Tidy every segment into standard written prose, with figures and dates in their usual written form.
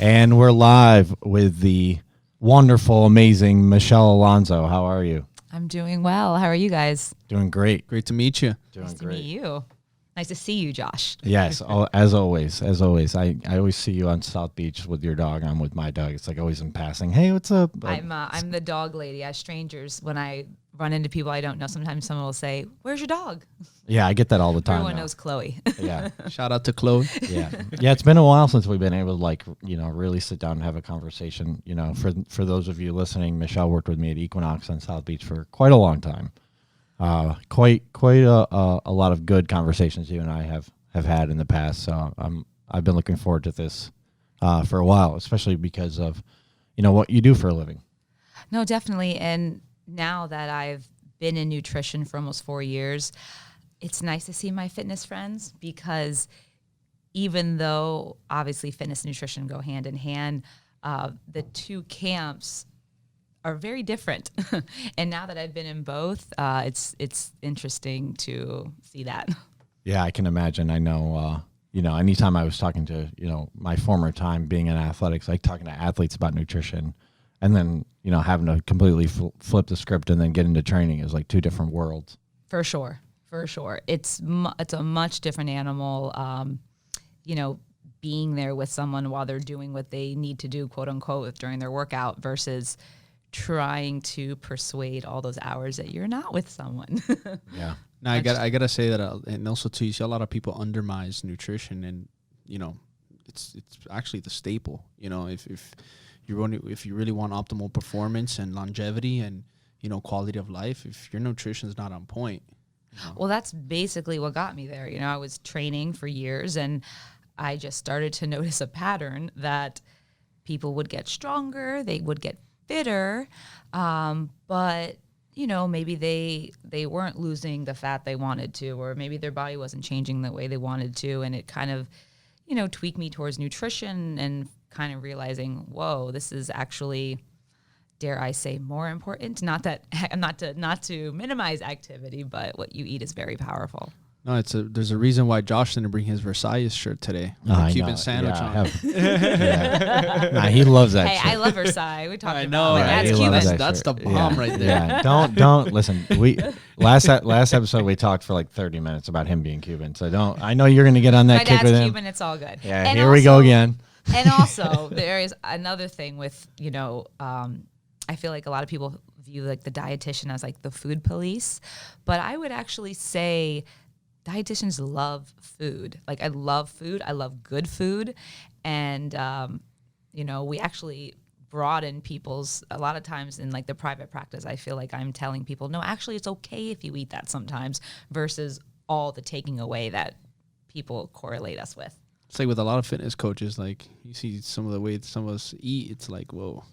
And we're live with the wonderful, amazing Michele Alonso. How are you? I'm doing well. How are you guys? Doing great. Great to meet you. Doing Nice to great. meet you. Nice to see you, Josh. Yes, as always. I always see you on South Beach with your dog. I'm with my dog. It's like always in passing. Hey, what's up? I'm the dog lady. As strangers, when I run into people I don't know, sometimes someone will say, "Where's your dog?" Yeah, I get that all the time. Everyone now. knows Chloe. Yeah. Shout out to Chloe. Yeah. Yeah, it's been a while since we've been able to really sit down and have a conversation. For those of you listening, Michele worked with me at Equinox on South Beach for quite a long time. Quite a lot of good conversations you and I have had in the past. So I've been looking forward to this for a while, especially because of what you do for a living. No, definitely. And now that I've been in nutrition for almost 4 years, it's nice to see my fitness friends, because even though obviously fitness and nutrition go hand in hand, the two camps are very different. And now that I've been in both, it's interesting to see that. Yeah, I can imagine. I know, anytime I was talking to, my former time being in athletics, like talking to athletes about nutrition, and then, having to completely flip the script and then get into training is like two different worlds. For sure. It's a much different animal, being there with someone while they're doing what they need to do, quote unquote, during their workout versus trying to persuade all those hours that you're not with someone. Yeah. Now I gotta say that, and also too, you see a lot of people undermine nutrition, and it's actually the staple. If you really want optimal performance and longevity and quality of life, if your nutrition is not on point. Well, that's basically what got me there. I was training for years, and I just started to notice a pattern that people would get stronger, they would get fitter, but maybe they weren't losing the fat they wanted to, or maybe their body wasn't changing the way they wanted to, and it kind of tweaked me towards nutrition and kind of realizing, whoa, this is actually, dare I say, more important. Not to minimize activity, but what you eat is very powerful. No, there's a reason why Josh didn't bring his Versailles shirt today. I Cuban know. sandwich on. Yeah. Nah, he loves that Hey, shirt. I love Versailles. We talked I about know. it. Yeah, That's he Cuban. loves that That's the shirt. bomb right there. Yeah, don't listen. We last episode we talked for like 30 minutes about him being Cuban. So don't. I know you're going to get on that My kick with dad's him. Cuban. It's all good. Yeah, And here we go again. And also, there is another thing with, I feel like a lot of people view like the dietitian as like the food police, but I would actually say dietitians love food. Like, I love food. I love good food. And, we actually broaden people's, a lot of times in like the private practice, I feel like I'm telling people, no, actually it's okay if you eat that sometimes, versus all the taking away that people correlate us with. It's like with a lot of fitness coaches, like you see some of the way some of us eat, it's like, whoa.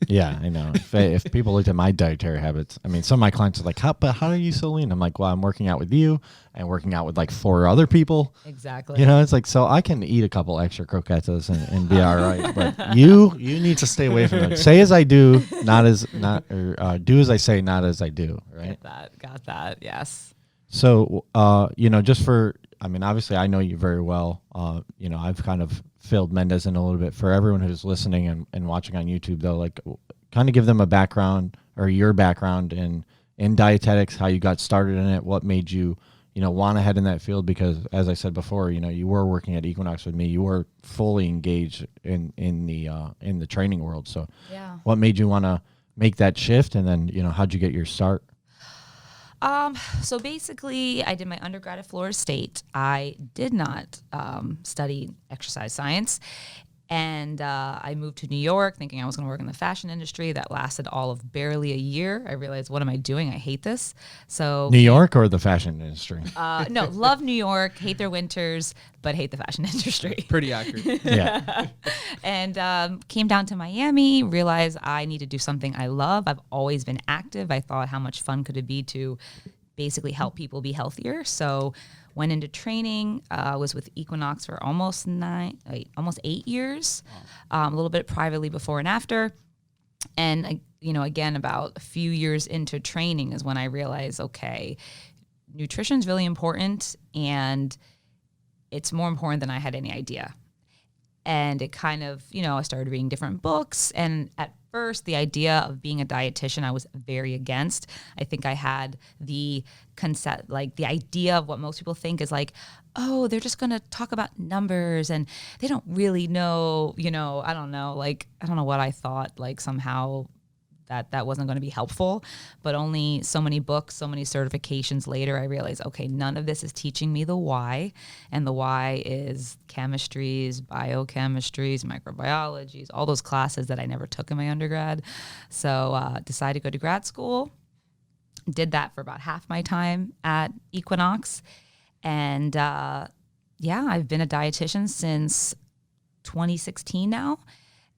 Yeah, I know. If people looked at my dietary habits, I mean, some of my clients are like, how are you so lean? I'm like, well, I'm working out with you and working out with like 4 other people. Exactly. It's like, so I can eat a couple extra croquetas and be all right. But you need to stay away from it. Say as I do, do as I say, not as I do. Right. Got that. Yes. So, just for, obviously I know you very well. I've kind of filled Mendez in a little bit for everyone who's listening and watching on YouTube, though, like kind of give them a background or your background in dietetics, how you got started in it, what made you, want to head in that field, because as I said before, you were working at Equinox with me, you were fully engaged in the training world. So Yeah. what made you want to make that shift? And then, how'd you get your start? So basically, I did my undergrad at Florida State. I did not study exercise science. And I moved to New York thinking I was going to work in the fashion industry. That lasted all of barely a year. I realized, what am I doing? I hate this. So New York or the fashion industry? No, love New York, hate their winters, but hate the fashion industry. Pretty accurate. Yeah. And came down to Miami, realized I need to do something I love. I've always been active. I thought, how much fun could it be to basically help people be healthier? So went into training, was with Equinox for almost 8 years, a little bit privately before and after. And, again, about a few years into training is when I realized, okay, nutrition is really important, and it's more important than I had any idea. And it kind of, I started reading different books. And at first, the idea of being a dietitian, I was very against. I think I had the concept, like the idea of what most people think is like, oh, they're just going to talk about numbers and they don't really know, I don't know. Like, I don't know what I thought, like somehow that wasn't going to be helpful, but only so many books, so many certifications later, I realized, okay, none of this is teaching me the why. And the why is chemistries, biochemistries, microbiologies, all those classes that I never took in my undergrad. So decided to go to grad school, did that for about half my time at Equinox. And I've been a dietitian since 2016 now.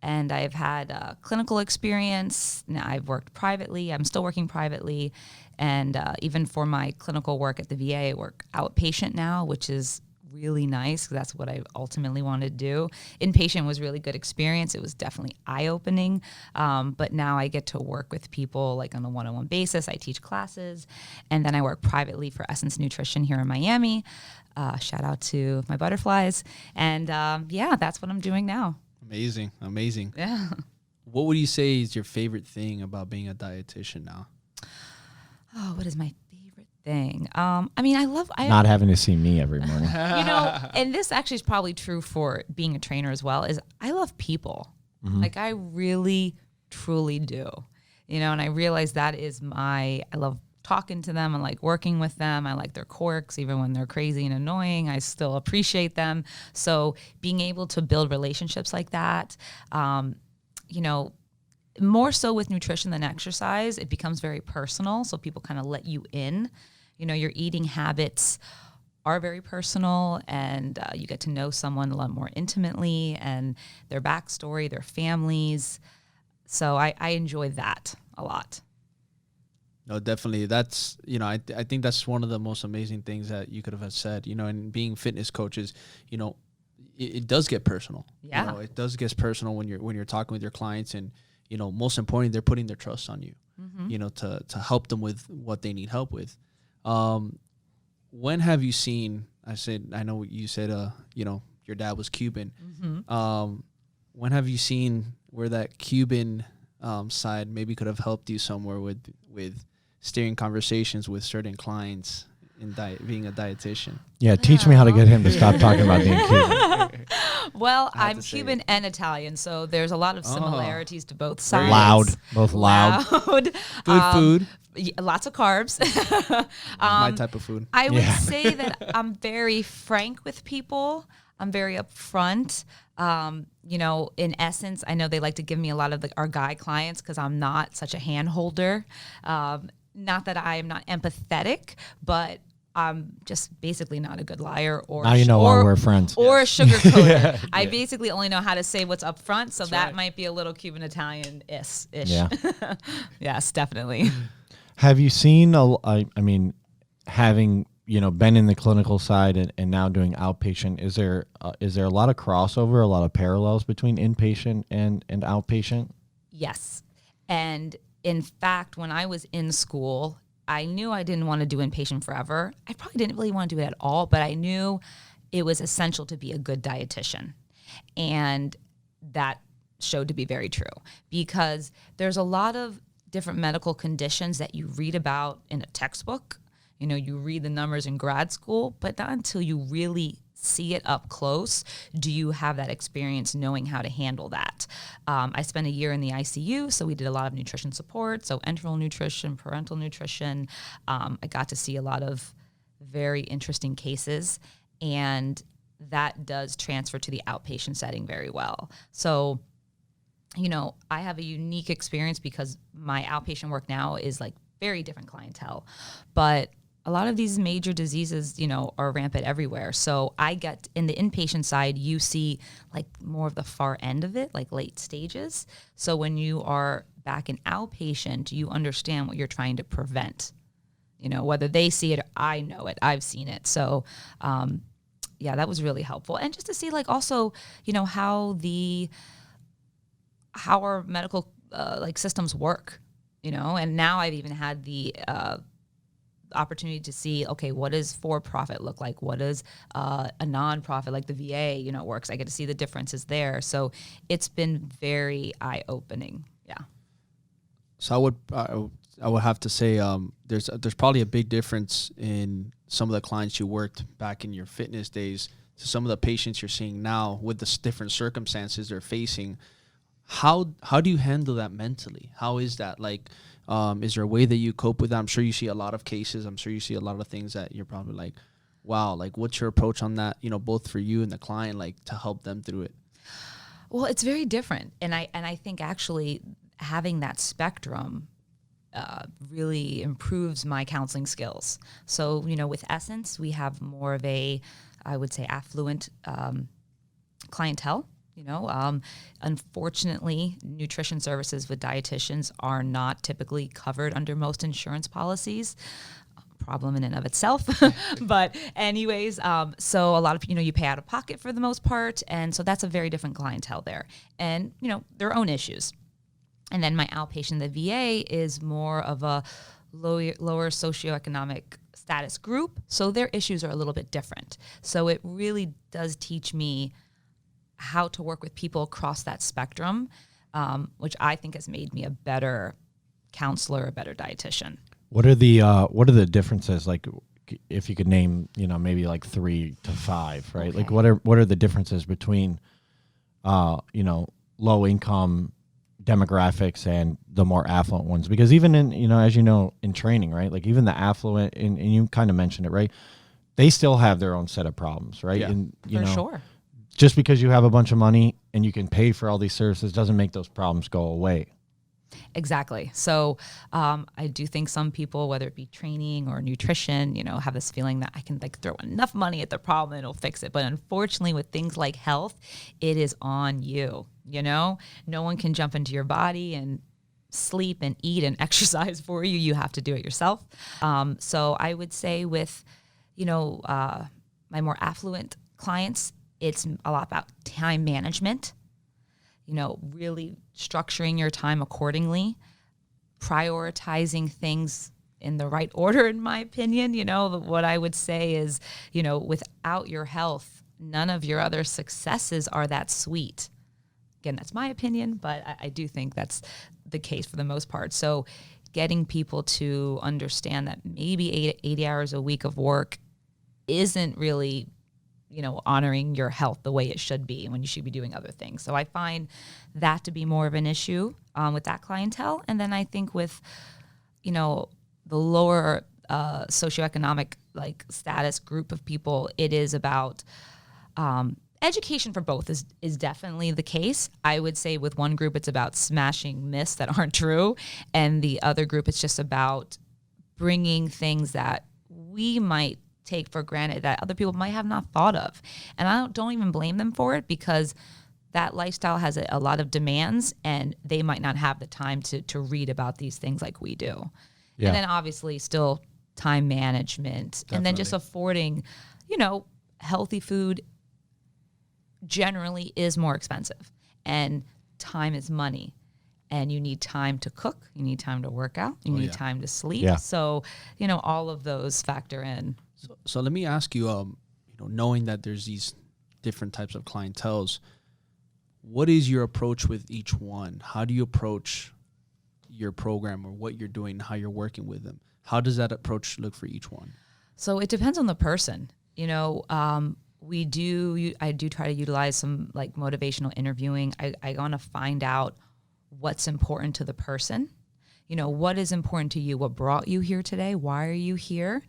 And I've had clinical experience. Now I've worked privately. I'm still working privately. And even for my clinical work at the VA, I work outpatient now, which is really nice because that's what I ultimately wanted to do. Inpatient was really good experience. It was definitely eye-opening. But now I get to work with people like on a one-on-one basis. I teach classes. And then I work privately for Essence Nutrition here in Miami. Shout out to my butterflies. And that's what I'm doing now. Amazing. Yeah. What would you say is your favorite thing about being a dietitian now? Oh, what is my favorite thing? I love Not having to see me every morning. And this actually is probably true for being a trainer as well, is I love people. Mm-hmm. Like I really, truly do. And I realize that is I love talking to them and like working with them. I like their quirks, even when they're crazy and annoying, I still appreciate them. So being able to build relationships like that, more so with nutrition than exercise, it becomes very personal. So people kind of let you in, your eating habits are very personal, and you get to know someone a lot more intimately and their backstory, their families. So I enjoy that a lot. No, definitely. That's, I think that's one of the most amazing things that you could have said, and being fitness coaches, it does get personal. Yeah. It does get personal when you're talking with your clients, and, most importantly, they're putting their trust on you, mm-hmm. To help them with what they need help with. When have you seen, I know you said, your dad was Cuban. Mm-hmm. When have you seen where that Cuban side maybe could have helped you somewhere with steering conversations with certain clients in being a dietitian? Yeah, teach me how to get him to stop talking about being Cuban. Well, I'm Cuban and Italian, so there's a lot of similarities to both sides. Loud, both loud. Good food. Lots of carbs. My type of food. I would say that I'm very frank with people. I'm very upfront. In essence, I know they like to give me a lot of our guy clients because I'm not such a hand holder. Not that I am not empathetic, but I'm just basically not a good liar or now you know why we're friends. Or a sugarcoater. I basically only know how to say what's up front, so that might be a little Cuban Italian-ish. Yeah. Yes, definitely. Have you seen having been in the clinical side and now doing outpatient, is there a lot of crossover, a lot of parallels between inpatient and outpatient? Yes. And in fact, when I was in school, I knew I didn't want to do inpatient forever. I probably didn't really want to do it at all, but I knew it was essential to be a good dietitian. And that showed to be very true because there's a lot of different medical conditions that you read about in a textbook. You read the numbers in grad school, but not until you really see it up close do you have that experience knowing how to handle that. I spent a year in the ICU, so we did a lot of nutrition support, so enteral nutrition, parental nutrition. I got to see a lot of very interesting cases, and that does transfer to the outpatient setting very well. So, I have a unique experience because my outpatient work now is like very different clientele, but a lot of these major diseases, are rampant everywhere. So I get in the inpatient side, you see like more of the far end of it, like late stages. So when you are back in outpatient, you understand what you're trying to prevent, whether they see it or I know it, I've seen it. So, that was really helpful. And just to see like also, how our medical systems work, and now I've even had the opportunity to see, okay, what does for-profit look like? What does a nonprofit like the VA, works? I get to see the differences there. So it's been very eye-opening. Yeah. So I would have to say there's probably a big difference in some of the clients you worked back in your fitness days to some of the patients you're seeing now with the different circumstances they're facing. How do you handle that mentally? How is that? Like, is there a way that you cope with that? I'm sure you see a lot of cases. I'm sure you see a lot of things that you're probably like, wow, like what's your approach on that, both for you and the client, like to help them through it? Well, it's very different. And I think actually having that spectrum really improves my counseling skills. So, with Essence, we have more of a, I would say, affluent clientele. Unfortunately, nutrition services with dietitians are not typically covered under most insurance policies. Problem in and of itself. But anyways, so a lot of, you pay out of pocket for the most part. And so that's a very different clientele there. And, their own issues. And then my outpatient, the VA, is more of a lower socioeconomic status group. So their issues are a little bit different. So it really does teach me how to work with people across that spectrum, which I think has made me a better counselor, a better dietitian. What are the differences? Like, if you could name, maybe like 3 to 5, right? Okay. Like, what are the differences between, low income demographics and the more affluent ones? Because even in, as in training, right? Like even the affluent, and you kind of mentioned it, right? They still have their own set of problems, right? Yeah, and For sure. just because you have a bunch of money and you can pay for all these services doesn't make those problems go away. Exactly. So I do think some people, whether it be training or nutrition, have this feeling that I can throw enough money at the problem and it'll fix it. But unfortunately, with things like health, it is on you. No one can jump into your body and sleep and eat and exercise for you. You have to do it yourself. So I would say with, my more affluent clients, it's a lot about time management, really structuring your time accordingly, prioritizing things in the right order, in my opinion. What I would say is, without your health, none of your other successes are that sweet. Again, that's my opinion, but I do think that's the case for the most part. So getting people to understand that maybe 80 hours a week of work isn't really honoring your health the way it should be when you should be doing other things. So I find that to be more of an issue with that clientele. And then I think with, the lower socioeconomic status group of people, it is about education for both is definitely the case. I would say with one group, it's about smashing myths that aren't true. And the other group, it's just about bringing things that we might take for granted that other people might have not thought of. And I don't even blame them for it, because that lifestyle has a lot of demands and they might not have the time to read about these things like we do. Yeah. And then obviously still time management. Definitely. And then just affording, healthy food generally is more expensive, and time is money. And you need time to cook, you need time to work out, you need time to sleep. Yeah. So, all of those factor in. So let me ask you, knowing that there's these different types of clienteles, what is your approach with each one? How do you approach your program or what you're doing, how you're working with them? How does that approach look for each one? So it depends on the person. I do try to utilize some motivational interviewing. I want to find out what's important to the person. What is important to you? What brought you here today? Why are you here?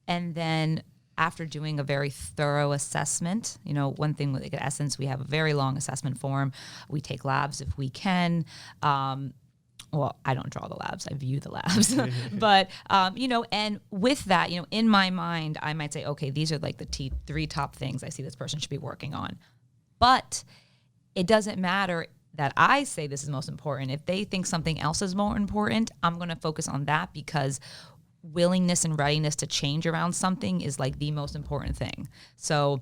And then after doing a very thorough assessment, one thing with Essence, we have a very long assessment form. We take labs if we can. Well, I don't draw the labs. I view the labs. But, and with that, in my mind, I might say, okay, these are the 3 top things I see this person should be working on. But it doesn't matter that I say this is most important. If they think something else is more important, I'm going to focus on that, because willingness and readiness to change around something is the most important thing. So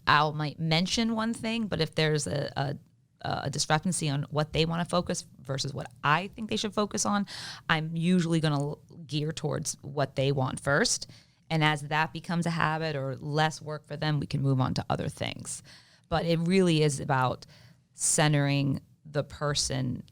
I might mention one thing, but if there's a a discrepancy on what they want to focus versus what I think they should focus on, I'm usually going to gear towards what they want first. And as that becomes a habit or less work for them, we can move on to other things. But it really is about centering the person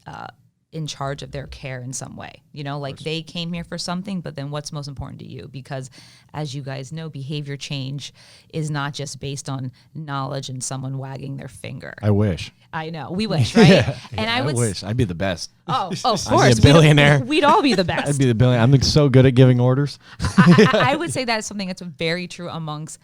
in charge of their care in some way. You know, like they came here for something, but then what's most important to you? Because as you guys know, behavior change is not just based on knowledge and someone wagging their finger. I wish. I know. We wish, right? And I would wish. I'd be the best. Oh, of course. I'd be a billionaire. We'd all be the best. I'd be the billionaire. I'm so good at giving orders. I would say that is something that's very true amongst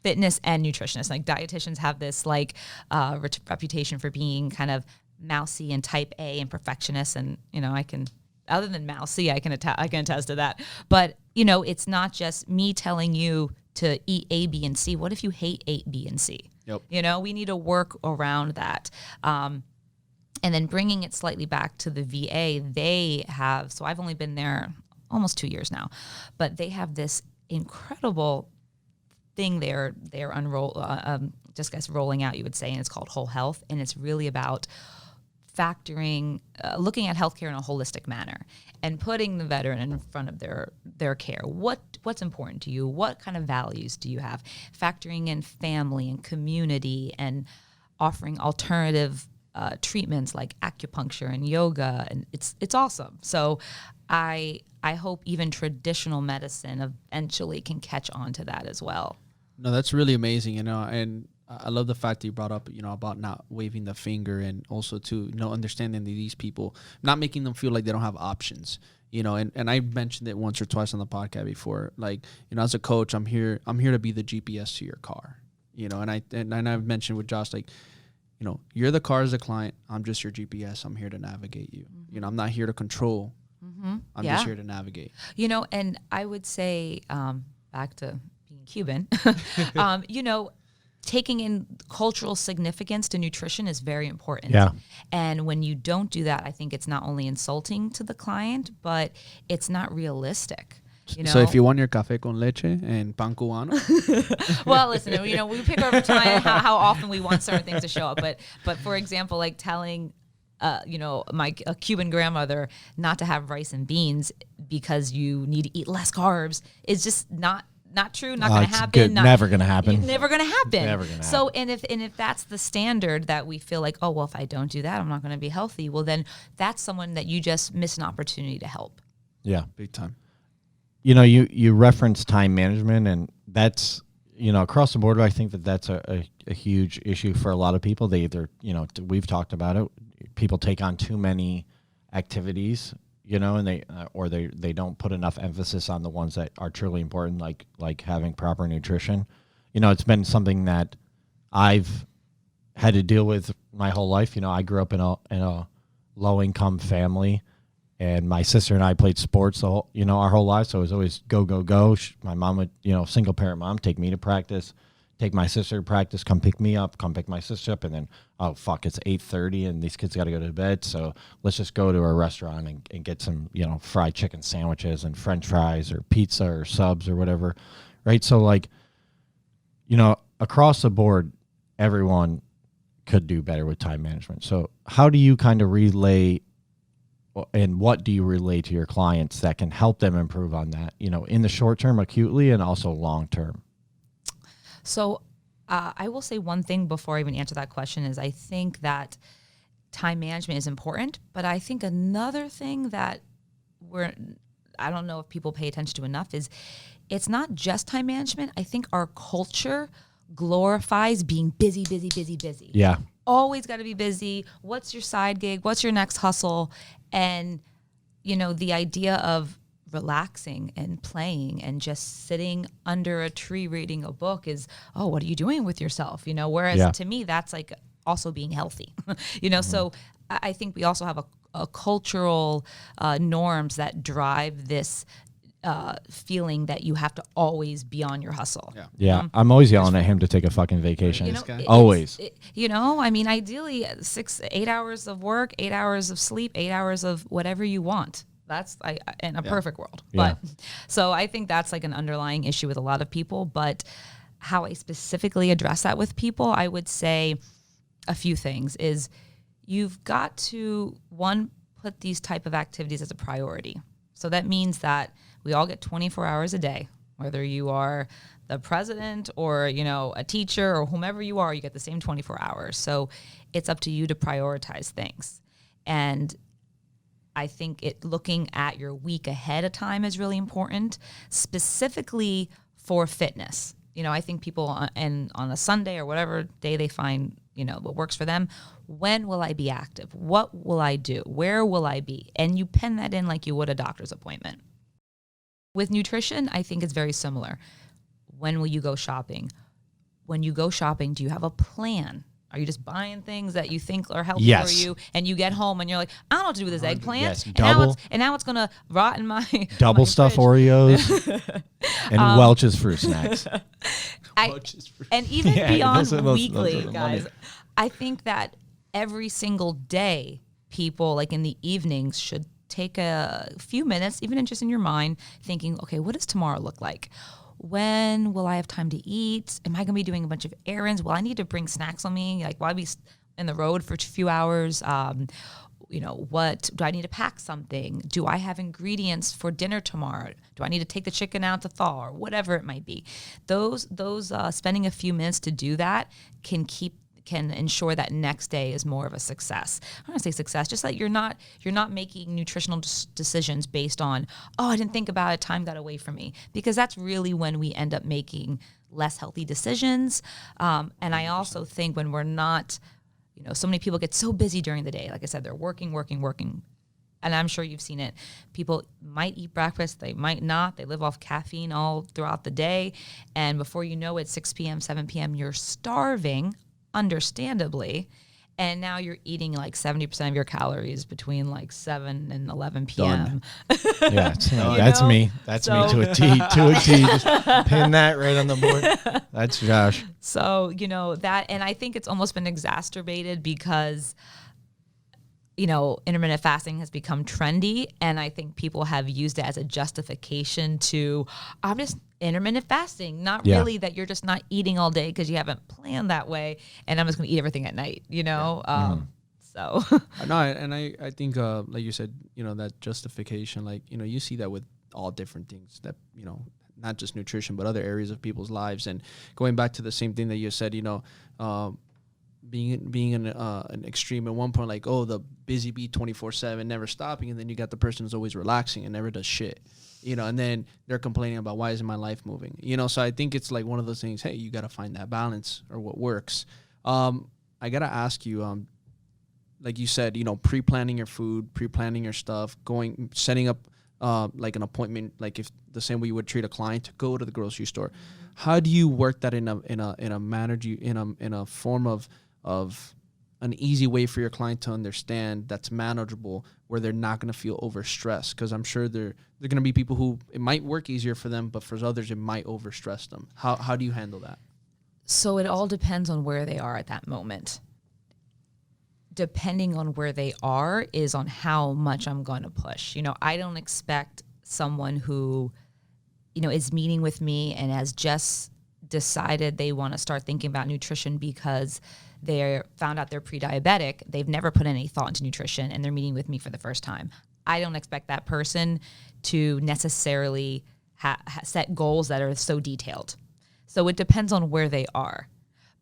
fitness and nutritionists. Like dietitians have this like reputation for being kind of mousy and type A and perfectionist. And, you know, I can, other than mousy, I can attest to that. But, you know, it's not just me telling you to eat A, B, and C. What if you hate A, B, and C? Yep. You know, we need to work around that. And then bringing it slightly back to the VA, they have, so I've only been there almost 2 years now, but they have this incredible thing they're just guys rolling out, you would say, and it's called Whole Health. And it's really about factoring, looking at healthcare in a holistic manner and putting the veteran in front of their care. What's important to you? What kind of values do you have? Factoring in family and community and offering alternative treatments like acupuncture and yoga, and it's awesome. So I hope even traditional medicine eventually can catch on to that as well. No, that's really amazing, you know, and I love the fact that you brought up, you know, about not waving the finger, and also to, you know, understanding that these people, not making them feel like they don't have options, you know, and I mentioned it once or twice on the podcast before, like, you know, as a coach, I'm here to be the GPS to your car, you know, and I've mentioned with Josh, like, you know, you're the car as a client, I'm just your GPS, I'm here to navigate you, you know, I'm not here to control, I'm just here to navigate. You know, and I would say, back to being Cuban, you know, taking in cultural significance to nutrition is very important. Yeah. And when you don't do that, I think it's not only insulting to the client, but it's not realistic. You know? So if you want your café con leche and pan cubano. Well, listen, you know, we pick over time how often we want certain things to show up. But for example, like telling, you know, a Cuban grandmother not to have rice and beans because you need to eat less carbs is just not true, not going to happen. Never going to happen. Never going to happen. Never going to happen. So, and if that's the standard that we feel like, oh, well, if I don't do that, I'm not going to be healthy. Well, then that's someone that you just miss an opportunity to help. Yeah. Big time. You know, you reference time management, and that's, you know, across the board, I think that's a huge issue for a lot of people. They either, you know, we've talked about it, people take on too many activities, you know, and they don't put enough emphasis on the ones that are truly important, like having proper nutrition. You know, it's been something that I've had to deal with my whole life. You know, I grew up in a low income family, and my sister and I played sports our whole lives. So it was always go, go, go. My mom would, you know, single parent mom, take me to practice, take my sister to practice, come pick me up, come pick my sister up, and then, oh, fuck, it's 8:30 and these kids got to go to bed, so let's just go to a restaurant and get some, you know, fried chicken sandwiches and french fries or pizza or subs or whatever, right? So, like, you know, across the board, everyone could do better with time management. So how do you kind of relay, and what do you relay to your clients that can help them improve on that, you know, in the short term acutely and also long term? So I will say one thing before I even answer that question is I think that time management is important, but I think another thing that I don't know if people pay attention to enough is it's not just time management. I think our culture glorifies being busy, busy, busy, busy. Yeah. Always got to be busy. What's your side gig? What's your next hustle? And, you know, the idea of relaxing and playing and just sitting under a tree reading a book is, oh, what are you doing with yourself? You know, whereas to me, that's like also being healthy, you know? Mm-hmm. So I think we also have a cultural norms that drive this feeling that you have to always be on your hustle. Yeah. I'm always yelling at him to take a fucking vacation. You know, always. You know, I mean, ideally 8 hours of work, 8 hours of sleep, 8 hours of whatever you want. That's in a perfect world. Yeah. But so I think that's like an underlying issue with a lot of people. But how I specifically address that with people, I would say a few things is you've got to, one, put these type of activities as a priority. So that means that we all get 24 hours a day, whether you are the president or, a teacher or whomever you are, you get the same 24 hours. So it's up to you to prioritize things. And I think looking at your week ahead of time is really important, specifically for fitness. I think people on a Sunday or whatever day they find, what works for them. When will I be active? What will I do? Where will I be? And you pen that in like you would a doctor's appointment. With nutrition, I think it's very similar. When will you go shopping? When you go shopping, do you have a plan? Are you just buying things that you think are healthy for you, and you get home and you're like, I don't know what to do with this eggplant. Yes, and now it's gonna rot in my double my stuff fridge. Oreos and Welch's fruit snacks. And even beyond weekly, those guys, money. I think that every single day, people like in the evenings should take a few minutes, even just in your mind, thinking, okay, what does tomorrow look like? When will I have time to eat? Am I going to be doing a bunch of errands? Will I need to bring snacks on me? Like, will I be in the road for a few hours? What do I need to pack something? Do I have ingredients for dinner tomorrow? Do I need to take the chicken out to thaw or whatever it might be? Those spending a few minutes to do that can ensure that next day is more of a success. I don't want to say success, just like you're not making nutritional decisions based on, I didn't think about it, time got away from me, because that's really when we end up making less healthy decisions. And I also think when we're not, so many people get so busy during the day. Like I said, they're working. And I'm sure you've seen it. People might eat breakfast, they might not. They live off caffeine all throughout the day. And before you know it, 6 p.m., 7 p.m., you're starving, understandably, and now you're eating like 70% of your calories between like 7 and 11 p.m. Yeah, that's me. That's me to a T. Just pin that right on the board. That's Josh. So, that, and I think it's almost been exacerbated because, intermittent fasting has become trendy, and I think people have used it as a justification to, I'm just intermittent fasting, not really that you're just not eating all day because you haven't planned that way, and I'm just going to eat everything at night, So. No, and I think, like you said, that justification, like, you see that with all different things that, not just nutrition, but other areas of people's lives. And going back to the same thing that you said, being an extreme at one point, like, the busy bee 24/7, never stopping, and then you got the person who's always relaxing and never does shit, and then they're complaining about, why isn't my life moving, so I think it's like one of those things, hey, you got to find that balance or what works. I gotta ask you, like you said, pre-planning your food, pre-planning your stuff, setting up like an appointment, like if the same way you would treat a client to go to the grocery store. How do you work that in a manner, in a form of an easy way for your client to understand that's manageable, where they're not going to feel overstressed? Because I'm sure they're going to be people who it might work easier for them, but for others it might overstress them. How do you handle that? So it all depends on where they are at that moment. Depending on where they are is on how much I'm going to push. I don't expect someone who, is meeting with me and has just decided they want to start thinking about nutrition because they found out they're pre-diabetic. They've never put any thought into nutrition and they're meeting with me for the first time. I don't expect that person to necessarily set goals that are so detailed. So it depends on where they are.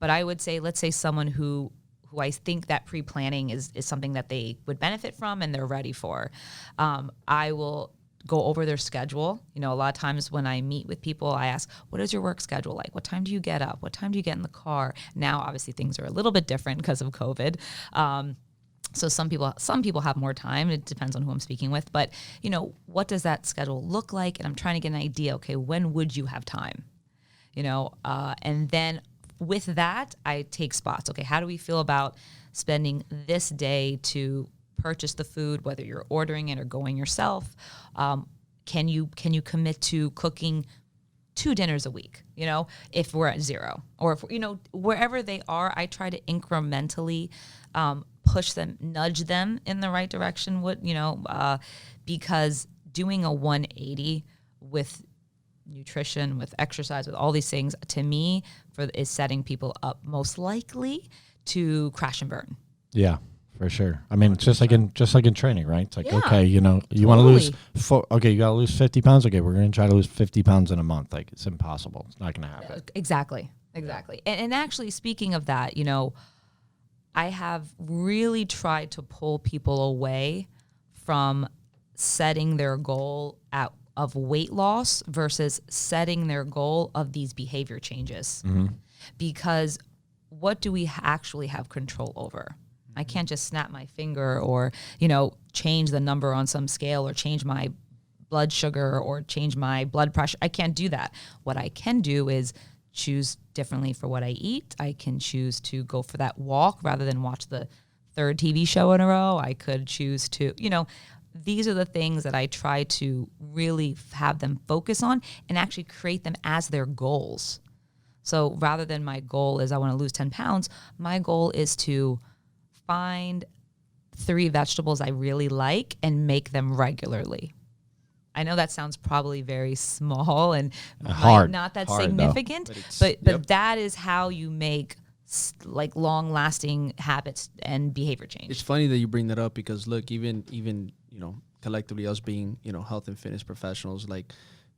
But I would say, let's say someone who I think that pre-planning is something that they would benefit from and they're ready for. I will go over their schedule. A lot of times when I meet with people, I ask, what is your work schedule like? What time do you get up? What time do you get in the car? Now, obviously, things are a little bit different because of COVID. So some people have more time. It depends on who I'm speaking with. But, what does that schedule look like? And I'm trying to get an idea, okay, when would you have time? And then with that, I take spots. Okay, how do we feel about spending this day to purchase the food, whether you're ordering it or going yourself? Can you commit to cooking 2 dinners a week, if we're at 0? Or if, wherever they are, I try to incrementally push them, nudge them in the right direction, because doing a 180 with nutrition, with exercise, with all these things, to me, is setting people up most likely to crash and burn. Yeah, For sure. I mean, it's just like in training, right? It's like, Yeah, okay, you know, you want to lose okay, you got to lose 50 pounds. Okay, we're going to try to lose 50 pounds in a month. Like, it's impossible. It's not going to happen. Exactly. And actually, speaking of that, you know, I have really tried to pull people away from setting their goal of weight loss versus setting their goal of these behavior changes. Because what do we actually have control over? I can't just snap my finger or, you know, change the number on some scale or change my blood sugar or change my blood pressure. I can't do that. What I can do is choose differently for what I eat. I can choose to go for that walk rather than watch the third TV show in a row. I could choose to, you know, these are the things that I try to really have them focus on and actually create them as their goals. So rather than my goal is I want to lose 10 pounds, my goal is to find 3 vegetables I really like and make them regularly. I know that sounds probably very small and not that significant, but that is how you make like long-lasting habits and behavior change. It's funny that you bring that up because look, even you know, collectively us being, you know, health and fitness professionals, like,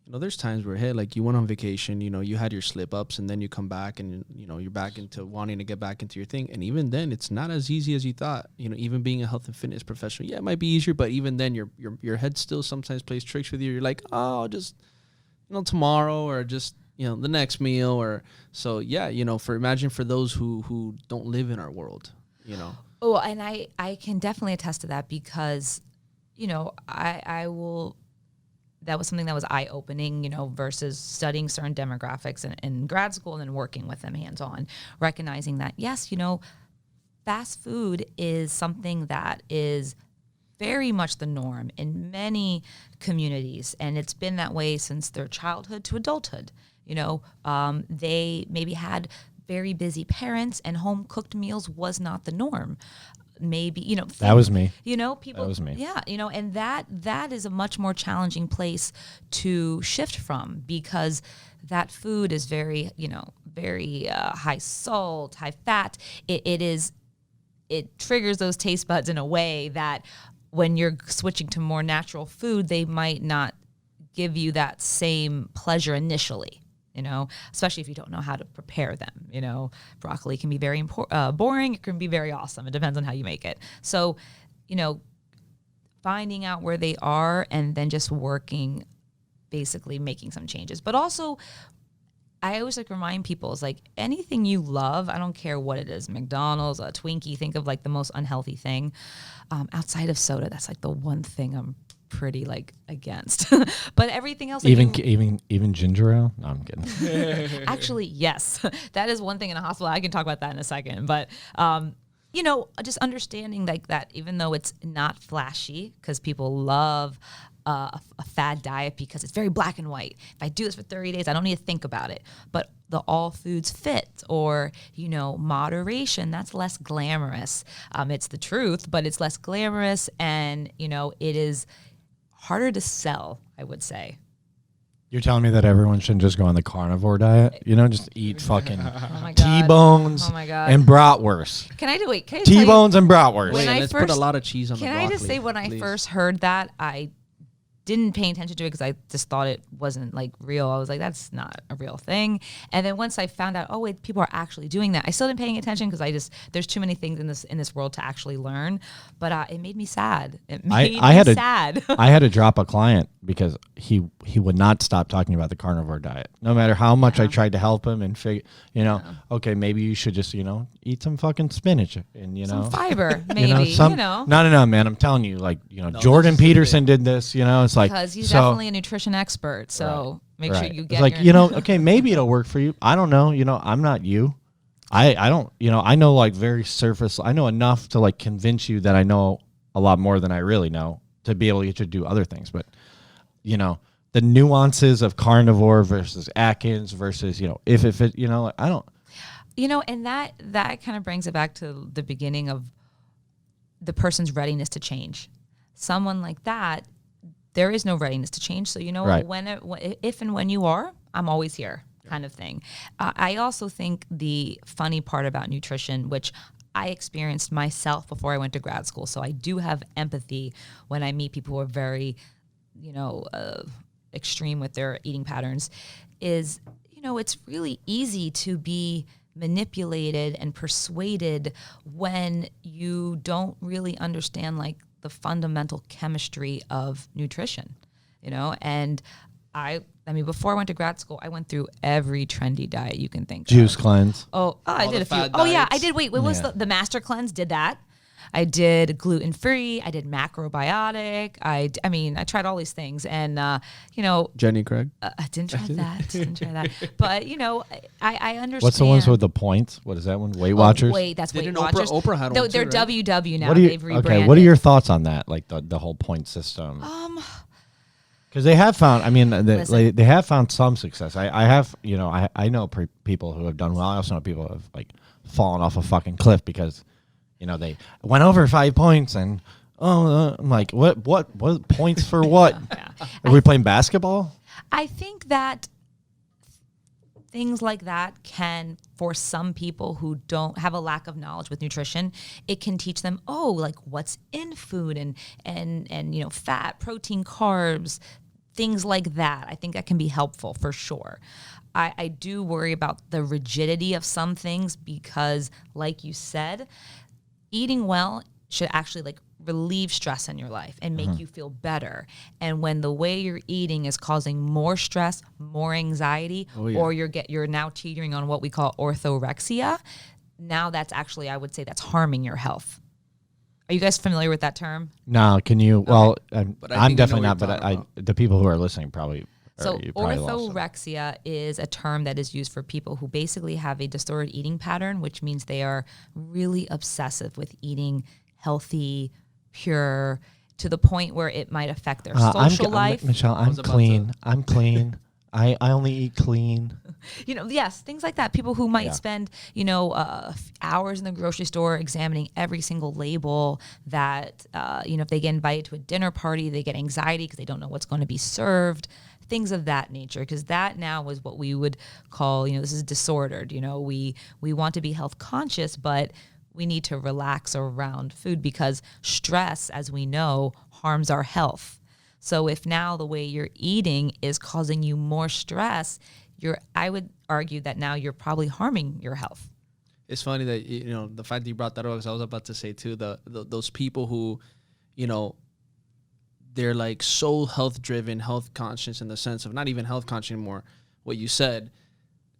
you know, there's times where, hey, like you went on vacation, you know, you had your slip ups and then you come back and, you know, you're back into wanting to get back into your thing. And even then it's not as easy as you thought, you know, even being a health and fitness professional. Yeah, it might be easier, but even then your head still sometimes plays tricks with you. You're like, oh, just, you know, tomorrow or just, you know, the next meal or so. Yeah. You know, imagine for those who don't live in our world, you know. Oh, and I can definitely attest to that because, you know, that was something that was eye-opening, you know, versus studying certain demographics in grad school and then working with them hands-on, recognizing that, yes, you know, fast food is something that is very much the norm in many communities, and it's been that way since their childhood to adulthood. You know, they maybe had very busy parents, and home-cooked meals was not the norm. Maybe, you know, that was me. You know, people. That was me. Yeah, you know, and that is a much more challenging place to shift from because that food is very, you know, very high salt, high fat. It triggers those taste buds in a way that when you're switching to more natural food, they might not give you that same pleasure initially. You know, especially if you don't know how to prepare them. You know, broccoli can be very boring. It can be very awesome. It depends on how you make it. So, you know, finding out where they are and then just working, basically making some changes. But also, I always like remind people is like anything you love, I don't care what it is, McDonald's, a Twinkie, think of like the most unhealthy thing outside of soda. That's like the one thing I'm pretty like against. But everything else, like even ginger ale. No, I'm kidding. Actually, yes, that is one thing in a hospital. I can talk about that in a second. But you know, just understanding like that, even though it's not flashy, because people love a fad diet because it's very black and white. If I do this for 30 days, I don't need to think about it. But the all foods fit, or, you know, moderation, that's less glamorous. It's the truth, but it's less glamorous, and, you know, it is harder to sell, I would say. You're telling me that everyone shouldn't just go on the carnivore diet? You know, just eat fucking Oh T-bones and bratwurst. Can I T-bones and bratwurst. Wait, let's put a lot of cheese on the broccoli. Can I just say, when I first heard that, I didn't pay attention to it because I just thought it wasn't like real. I was like, that's not a real thing. And then once I found out, oh wait, people are actually doing that, I still didn't pay attention because there's too many things in this world to actually learn. But it made me sad. It made me sad. I had to drop a client because he would not stop talking about the carnivore diet. No matter how much I tried to help him and figure, you know, okay, maybe you should just, you know, eat some fucking spinach and, you know, some fiber, maybe, you know. No, man. I'm telling you, like, you know, Jordan Peterson did this, you know, it's like, because he's definitely a nutrition expert. So make sure you get it's like, you know, okay, maybe it'll work for you. I don't know. You know, I'm not you. I don't, you know, I know like very surface. I know enough to like convince you that I know a lot more than I really know to be able to get you to do other things. But, you know, the nuances of carnivore versus Atkins versus, you know, if it, you know, I don't. You know, and that kind of brings it back to the beginning of the person's readiness to change. Someone like that, there is no readiness to change. So, you know, if and when you are, I'm always here kind of thing. I also think the funny part about nutrition, which I experienced myself before I went to grad school. So I do have empathy when I meet people who are very, extreme with their eating patterns. Is, it's really easy to be manipulated and persuaded when you don't really understand like the fundamental chemistry of nutrition, and I mean, before I went to grad school, I went through every trendy diet you can think Juice of. cleanse. I did a few. fad Oh yeah, I diets. did. Wait, what was the master cleanse? Did that. I did gluten free. I did macrobiotic. I tried all these things, and Jenny Craig. I didn't try that. But I understand. What's the ones with the points? What is that one? Weight Watchers. Wait, that's Weight Didn't Watchers. Oprah had one They're too, right? WW now. What are you, They've rebranded. okay, what are your thoughts on that? Like the whole point system. Because they have found, they have found some success. I have, I know people who have done well. I also know people who have like fallen off a fucking cliff because, they went over 5 points and I'm like, what points for what? Are we playing basketball? I think that things like that can, for some people who don't have a lack of knowledge with nutrition, it can teach them, like what's in food and fat, protein, carbs, things like that. I think that can be helpful for sure. I do worry about the rigidity of some things because, like you said, eating well should actually like relieve stress in your life and make you feel better. And when the way you're eating is causing more stress, more anxiety, or you're now teetering on what we call orthorexia, now that's actually, I would say, that's harming your health. Are you guys familiar with that term? No, can you? Well, But I I'm think definitely I know not. what But you're talking the people who are listening probably. So you probably lost them. orthorexia is a term that is used for people who basically have a distorted eating pattern, which means they are really obsessive with eating healthy, pure, to the point where it might affect their social life. Michelle, I'm clean. I'm clean. I only eat clean. Yes, things like that. People who might spend, hours in the grocery store examining every single label that, if they get invited to a dinner party, they get anxiety because they don't know what's going to be served, things of that nature. Because that now is what we would call, this is disordered. We want to be health conscious, but we need to relax around food because stress, as we know, harms our health. So if now the way you're eating is causing you more stress, I would argue that now you're probably harming your health. It's funny that the fact that you brought that up, because I was about to say too, those people who, they're like so health driven, health conscious in the sense of not even health conscious anymore. What you said,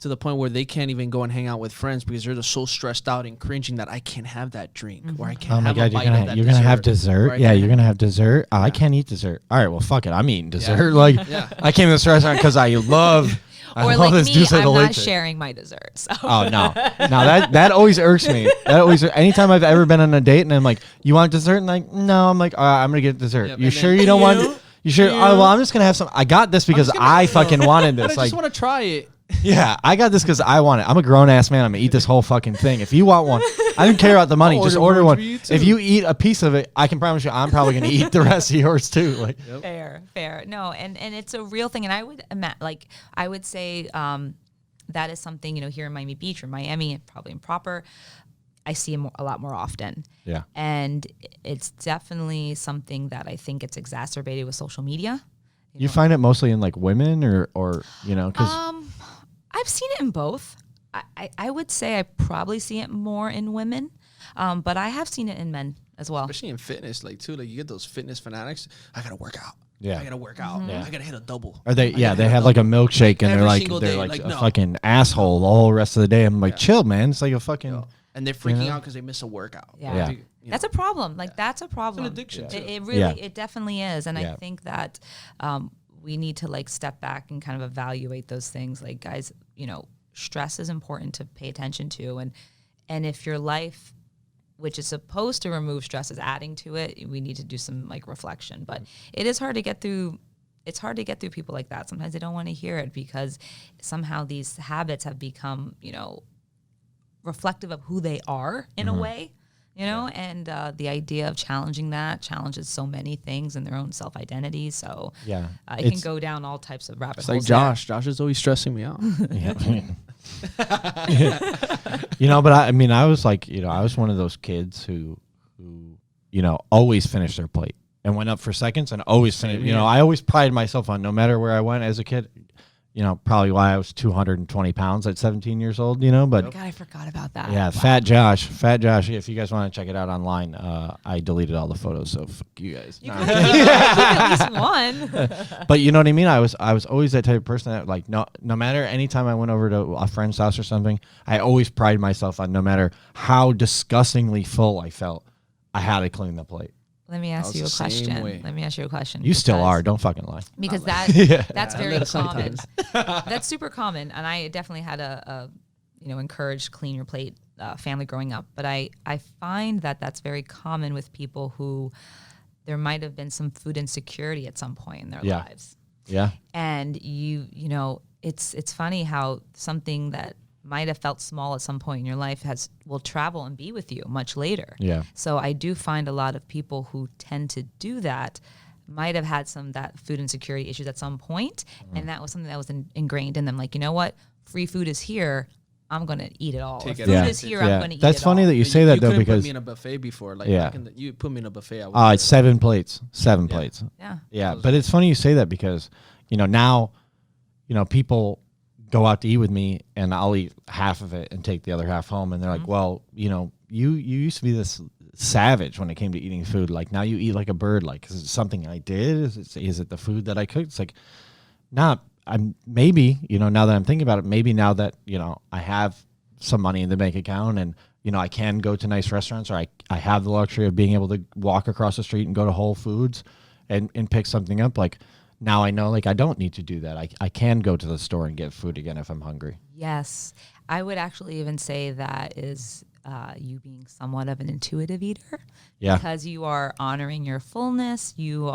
to the point where they can't even go and hang out with friends because they're just so stressed out and cringing that I can't have that drink or I can't have a bite of that you're gonna have dessert. Yeah, you're gonna have dessert. Oh, Yeah. I can't eat dessert. All right, well, fuck it. I'm eating dessert. Yeah. I came to this restaurant because I love Or love like this me, dulce de I'm not leche. sharing my dessert. So. Oh no, that always irks me. That always, anytime I've ever been on a date and I'm like, you want dessert? And like, no, I'm like, all right, I'm gonna get dessert. Yep, You and sure then you don't want? You sure? Oh well, I'm just gonna have some. I got this because I fucking wanted But this. I Like, just want to try it. yeah, I got this because I want it. I'm a grown ass man. I'm gonna eat this whole fucking thing. If you want one, I don't care about the money. I'll Just order order one one. for you, too. If you eat a piece of it, I can promise you, I'm probably gonna eat the rest of yours too. Like, Fair. No, and it's a real thing. And I would say that is something, here in Miami Beach or Miami, probably improper, I see a lot more often. yeah, And it's definitely something that I think it's exacerbated with social media. you find it mostly in like women or because I've seen it in both. I would say I probably see it more in women, but I have seen it in men as well. Especially in fitness, like too, like you get those fitness fanatics. I gotta work out. Yeah. I gotta work out. Yeah. I gotta hit a double. Are they? I Yeah, gotta they hit a have like a double. milkshake and Every they're like single they're day, like, like, a no. fucking asshole the whole rest of the day. I'm like, chill, man. It's like a fucking. And they're freaking know? out because they miss a workout. Yeah. Yeah. You know. That's a problem. Like that's a problem. addiction, too. It really, Yeah. it definitely is. And Yeah. I think that we need to like step back and kind of evaluate those things. Like guys, stress is important to pay attention to. And if your life, which is supposed to remove stress, is adding to it, we need to do some like reflection. But it is hard to get through. It's hard to get through people like that. Sometimes they don't want to hear it because somehow these habits have become, reflective of who they are in a way, and the idea of challenging that challenges so many things in their own self-identity. So Yeah, it can go down all types of rabbit It's holes. like Josh. Josh is always stressing me out. Yeah. You know, but I mean, I was like, you know, I was one of those kids who, you know, always finished their plate and went up for seconds and always finished. You know, I always prided myself on no matter where I went as a kid. You know, probably why I was 220 pounds at 17 years old, you know, but God, I forgot about that. yeah, Fat Josh. If you guys want to check it out online, I deleted all the photos, so fuck you guys. You could keep at least one. But you know what I mean? I was always that type of person that, like, no matter any time I went over to a friend's house or something, I always prided myself on no matter how disgustingly full I felt, I had to clean the plate. Let me ask you a question. You still are. Don't fucking lie. Because that's very common. That's super common. And I definitely had a encouraged clean your plate family growing up. But I find that that's very common with people who there might have been some food insecurity at some point in their lives. Yeah. And you know, it's funny how something that might have felt small at some point in your life will travel and be with you much later. Yeah. So I do find a lot of people who tend to do that might have had that food insecurity issues at some point, and that was something that was ingrained in them. Like, you know what? Free food is here. I'm going to eat it all. Food is here. I'm going to eat it all. That's funny that you say that, though, because put me in a buffet before. Like, you put me in a buffet. It's 7 plates. 7 plates. Yeah. Yeah. But it's funny you say that because, you know, now, you know, people go out to eat with me and I'll eat half of it and take the other half home. And they're like, well, you know, you used to be this savage when it came to eating food. Like, now you eat like a bird. Like, is it something I did? Is it the food that I cooked? It's like, maybe, you know, now that I'm thinking about it, maybe now that, you know, I have some money in the bank account and, you know, I can go to nice restaurants, or I have the luxury of being able to walk across the street and go to Whole Foods and pick something up. Like, now I know, like, I don't need to do that. I can go to the store and get food again if I'm hungry. Yes. I would actually even say that is you being somewhat of an intuitive eater. Yeah. Because you are honoring your fullness. You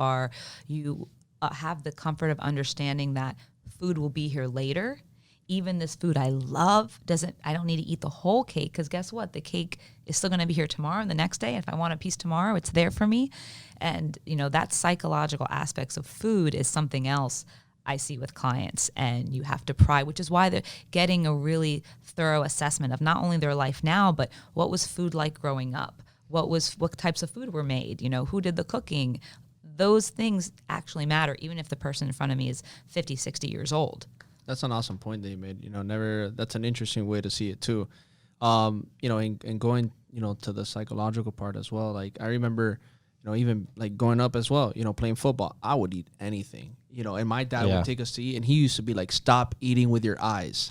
have the comfort of understanding that food will be here later. Even this food I love I don't need to eat the whole cake, because guess what? The cake is still going to be here tomorrow and the next day. If I want a piece tomorrow, it's there for me. And, you know, that psychological aspects of food is something else I see with clients. And you have to pry, which is why they're getting a really thorough assessment of not only their life now, but what was food like growing up? What types of food were made? You know, who did the cooking? Those things actually matter, even if the person in front of me is 50, 60 years old. That's an awesome point that you made. You know, that's an interesting way to see it too. You know, and going, you know, to the psychological part as well. Like, I remember, you know, even like growing up as well, you know, playing football, I would eat anything, you know, and my dad would take us to eat, and he used to be like, stop eating with your eyes.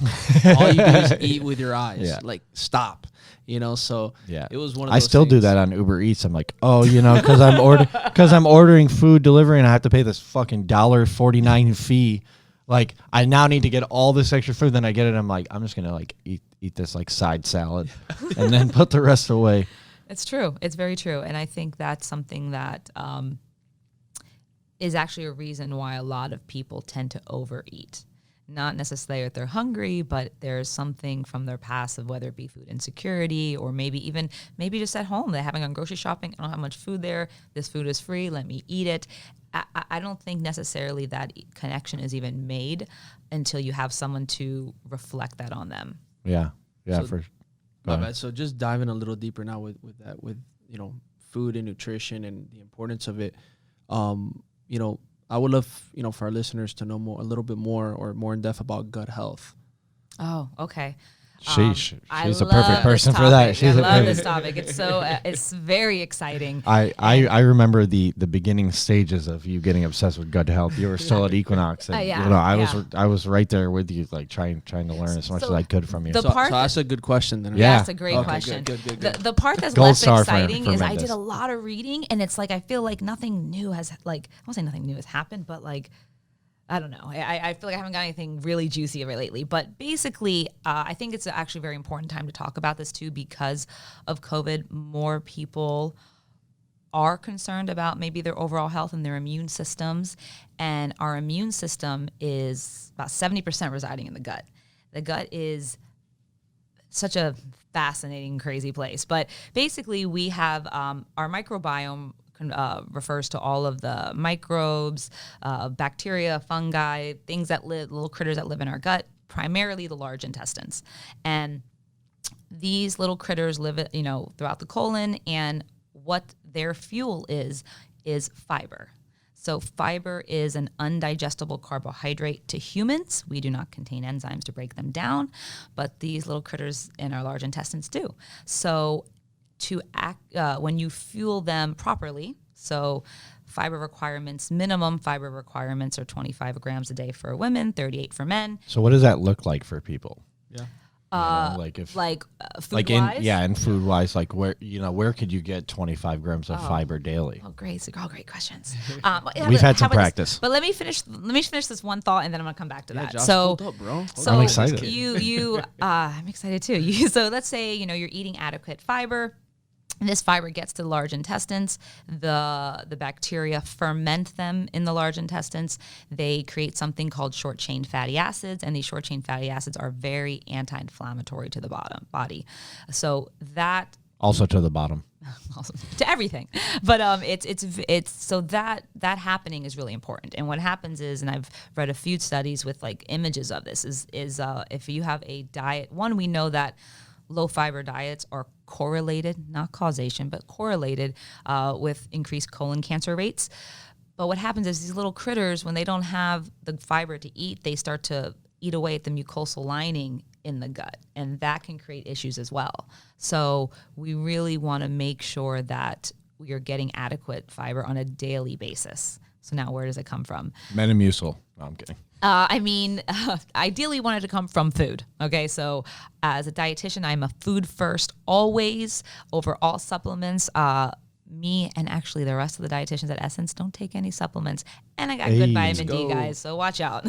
All you do is eat with your eyes. Yeah. Like, stop, you know? So it was one of those I still do that on Uber Eats. I'm like, oh, you know, because I'm ordering food delivery and I have to pay this fucking $1.49 fee. Like, I now need to get all this extra food. Then I get it. I'm like, I'm just going to like eat this like side salad and then put the rest away. It's true. It's very true. And I think that's something that is actually a reason why a lot of people tend to overeat. Not necessarily that they're hungry, but there's something from their past of whether it be food insecurity or maybe just at home. They're having gone grocery shopping. I don't have much food there. This food is free. Let me eat it. I don't think necessarily that connection is even made until you have someone to reflect that on them. Yeah. Yeah. So just diving a little deeper now with you know, food and nutrition and the importance of it. You know, I would love, you know, for our listeners to know a little bit more in depth about gut health. Oh, okay. She's the perfect person for that. I love this topic. It's it's very exciting. I remember the beginning stages of you getting obsessed with gut health. You were still at Equinox, and you know, I was right there with you, like trying to learn as much as I could from you. So that's a good question then. Yeah, that's a great question. Good. The part that's Gold less star exciting for is Mendes. I did a lot of reading, and it's like I feel like nothing new has I won't say nothing new has happened, but like, I don't know. I feel like I haven't got anything really juicy lately. But basically, I think it's actually a very important time to talk about this too, because of COVID. More people are concerned about maybe their overall health and their immune systems. And our immune system is about 70% residing in the gut. The gut is such a fascinating, crazy place. But basically, we have our microbiome refers to all of the microbes, bacteria, fungi, things that live, little critters that live in our gut. primarily the large intestines. And these little critters live, throughout the colon, and what their fuel is fiber. So fiber is an undigestible carbohydrate to humans. We do not contain enzymes to break them down, but these little critters in our large intestines do. So when you fuel them properly, so minimum fiber requirements are 25 grams a day for women, 38 for men. So what does that look like for people? Yeah. Food wise? And food wise, like where could you get 25 grams of fiber daily? Oh, great. So all great questions. We've had some practice. But let me finish this one thought, and then I'm going to come back to that. Josh, so, hold up, bro. I'm excited. I'm excited too. So let's say, you're eating adequate fiber. And this fiber gets to the large intestines. The bacteria ferment them in the large intestines. They create something called short-chain fatty acids, and these short-chain fatty acids are very anti-inflammatory to the body. So that also to the bottom. To everything, but it's so that happening is really important. And what happens is, and I've read a few studies with like images of this, is if you have a diet, we know that low fiber diets are correlated, not causation, but correlated with increased colon cancer rates. But what happens is these little critters, when they don't have the fiber to eat, they start to eat away at the mucosal lining in the gut, and that can create issues as well. So we really want to make sure that we are getting adequate fiber on a daily basis. So now where does it come from? Metamucil. No, I'm kidding. Ideally want it to come from food. Okay, so as a dietitian, I'm a food first always over all supplements. Me and actually the rest of the dietitians at Essence don't take any supplements, and I got good vitamin D, guys. So watch out.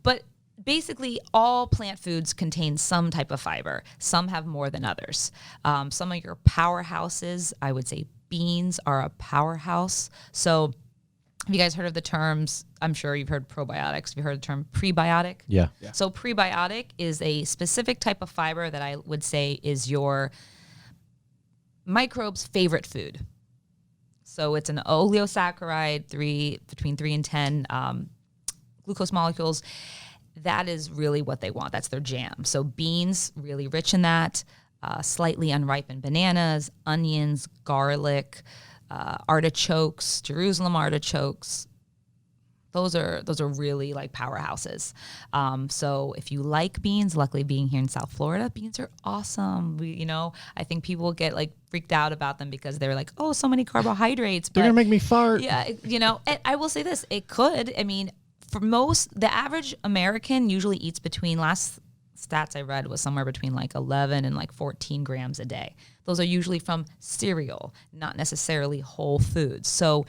But basically, all plant foods contain some type of fiber. Some have more than others. Some of your powerhouses, I would say beans are a powerhouse. So have you guys heard of the terms? I'm sure you've heard probiotics. Have you heard the term prebiotic? Yeah. So prebiotic is a specific type of fiber that I would say is your microbe's favorite food. So it's an oleosaccharide, between 3 and 10 glucose molecules. That is really what they want. That's their jam. So beans, really rich in that. Slightly unripened bananas, onions, garlic, artichokes, Jerusalem artichokes. Those are really like powerhouses. So if you like beans, luckily being here in South Florida, beans are awesome. I think people get like freaked out about them because they're like, oh, so many carbohydrates. They're gonna make me fart. Yeah, and I will say this, it could. I mean, for the average American usually eats between, last stats I read was somewhere between like 11 and like 14 grams a day. Those are usually from cereal, not necessarily whole foods. So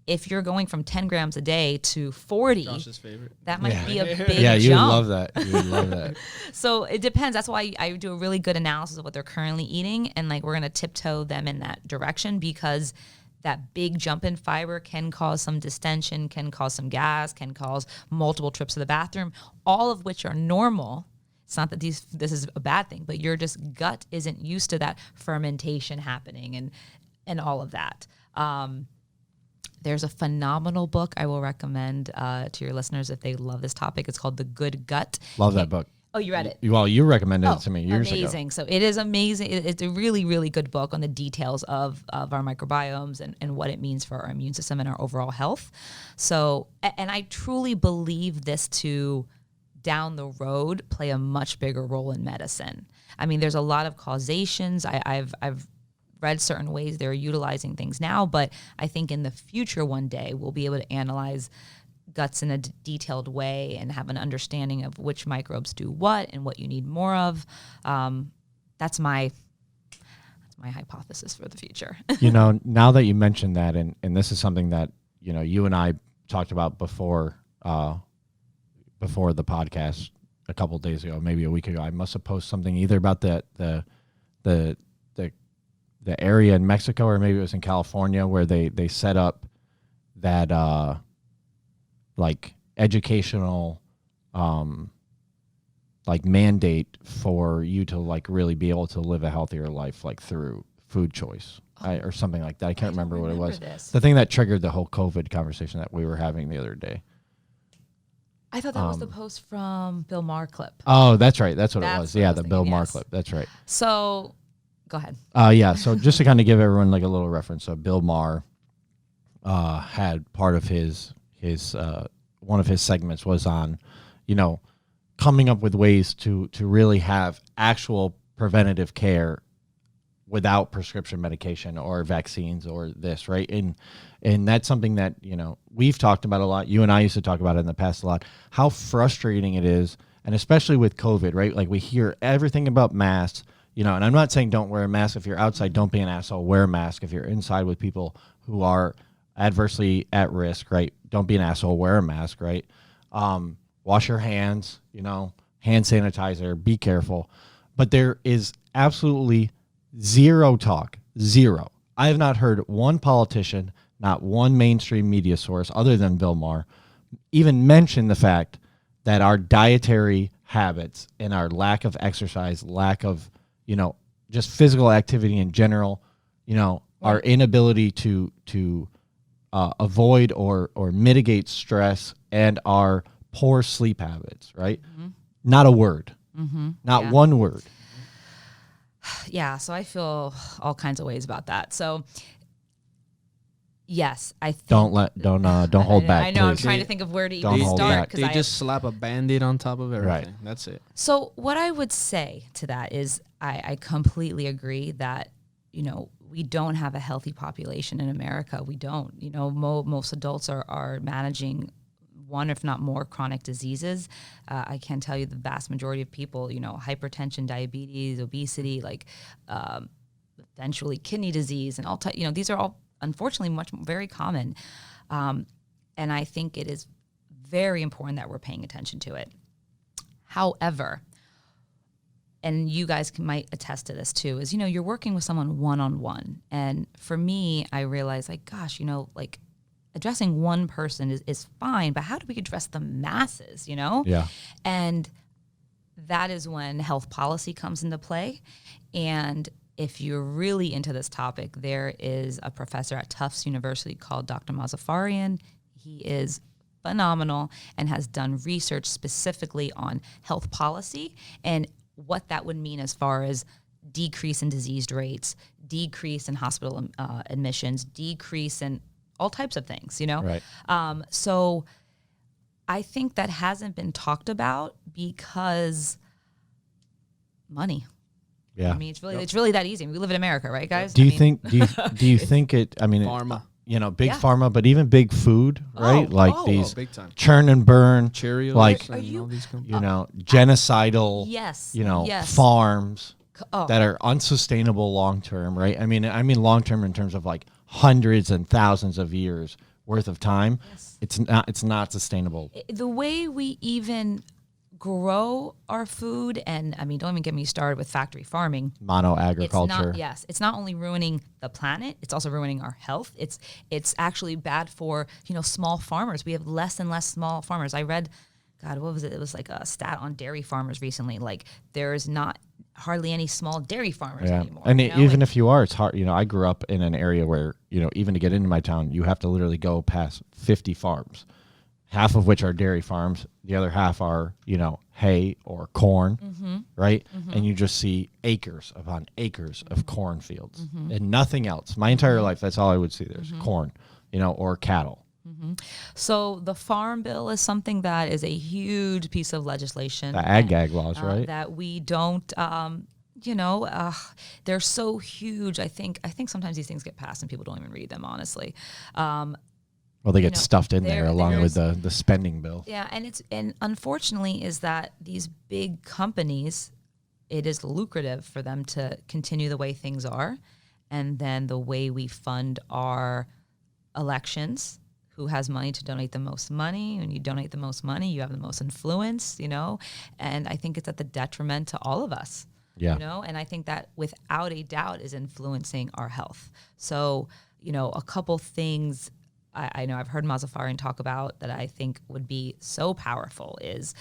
if you're going from 10 grams a day to 40, Josh's favorite. that might be a big jump. Yeah, you would love that. You would love that. So it depends. That's why I do a really good analysis of what they're currently eating, and like we're going to tiptoe them in that direction, because that big jump in fiber can cause some distension, can cause some gas, can cause multiple trips to the bathroom, all of which are normal. It's not that this is a bad thing, but your just gut isn't used to that fermentation happening and all of that. There's a phenomenal book I will recommend to your listeners if they love this topic. It's called The Good Gut. Love that book. Oh, you read it? Well, you recommended it to me years ago. Amazing. So it is amazing. It's a really, really good book on the details of our microbiomes and what it means for our immune system and our overall health. So, and I truly believe this to down the road play a much bigger role in medicine. I mean, there's a lot of causations. I've read certain ways they're utilizing things now, but I think in the future one day we'll be able to analyze guts in a detailed way and have an understanding of which microbes do what and what you need more of. That's my hypothesis for the future. Now that you mentioned that, and this is something that you and I talked about before the podcast a couple of days ago, maybe a week ago. I must have posted something either about the area in Mexico, or maybe it was in California, where they set up that like educational like mandate for you to like really be able to live a healthier life, like through food choice. Or something like that. I can't remember what it was. The thing that triggered the whole COVID conversation that we were having the other day. I thought that was the post from Bill Maher clip. Oh, that's right. That's what it That's was. what I Yeah, was the thinking, Bill Maher yes. clip. That's right. So go ahead. Yeah. So just to kind of give everyone like a little reference, so Bill Maher had part of his one of his segments was on, coming up with ways to really have actual preventative care without prescription medication or vaccines or this, right? And that's something that, we've talked about a lot. You and I used to talk about it in the past a lot, how frustrating it is. And especially with COVID, right? Like we hear everything about masks, and I'm not saying don't wear a mask. If you're outside, don't be an asshole, wear a mask. If you're inside with people who are adversely at risk, right? Don't be an asshole, wear a mask, right? Wash your hands, hand sanitizer, be careful. But there is absolutely zero talk, zero. I have not heard one politician, not one mainstream media source other than Bill Maher, even mention the fact that our dietary habits and our lack of exercise, lack of, just physical activity in general, our inability to avoid or mitigate stress and our poor sleep habits, right? Mm-hmm. Not a word, not one word. Yeah, so I feel all kinds of ways about that. So, yes, I think don't hold back. I know. Please. I'm trying to think of where to Don't even hold start back. because They just slap a Band-Aid on top of everything. Right. That's it. So what I would say to that is I completely agree that, we don't have a healthy population in America. We don't. Most adults are managing one, if not more, chronic diseases. I can tell you the vast majority of people, hypertension, diabetes, obesity, eventually kidney disease and all these are all unfortunately very common. And I think it is very important that we're paying attention to it. However, and you guys might attest to this too, is, you're working with someone one-on-one. And for me, I realized addressing one person is fine, but how do we address the masses, Yeah. And that is when health policy comes into play. And if you're really into this topic, there is a professor at Tufts University called Dr. Mazafarian. He is phenomenal and has done research specifically on health policy and what that would mean as far as decrease in disease rates, decrease in hospital admissions, decrease in all types of things, Right. So I think that hasn't been talked about because money. Yeah. I mean, it's really that easy. We live in America, right, guys? Do you think it, Pharma. Big pharma, but even big food, right? These big time. churn and burn, Cheerios. Are you- all these genocidal, Yes. farms Oh. that are unsustainable long term, right? I mean long term in terms of hundreds and thousands of years worth of time. Yes. It's not sustainable. The way we even grow our food, and I mean, don't even get me started with factory farming. Mono agriculture. It's not only ruining the planet, it's also ruining our health. It's actually bad for, small farmers. We have less and less small farmers. I read, God, what was it? It was like a stat on dairy farmers recently. There's not hardly any small dairy farmers anymore. And even if you are, it's hard. I grew up in an area where, even to get into my town, you have to literally go past 50 farms, half of which are dairy farms. The other half are, hay or corn, right? Mm-hmm. And you just see acres upon acres of cornfields and nothing else. My entire life, that's all I would see. There's corn, or cattle. Mm-hmm. So the Farm Bill is something that is a huge piece of legislation. The ag laws, right? That we don't, they're so huge. I think sometimes these things get passed and people don't even read them, honestly. Well, they get stuffed in there along with the spending bill. Yeah, and unfortunately is that these big companies, it is lucrative for them to continue the way things are, and then the way we fund our elections. Who has money to donate the most money? When you donate the most money, you have the most influence, and I think it's at the detriment to all of us, and I think that without a doubt is influencing our health. So, a couple things I know I've heard Mazafarian talk about that I think would be so powerful is,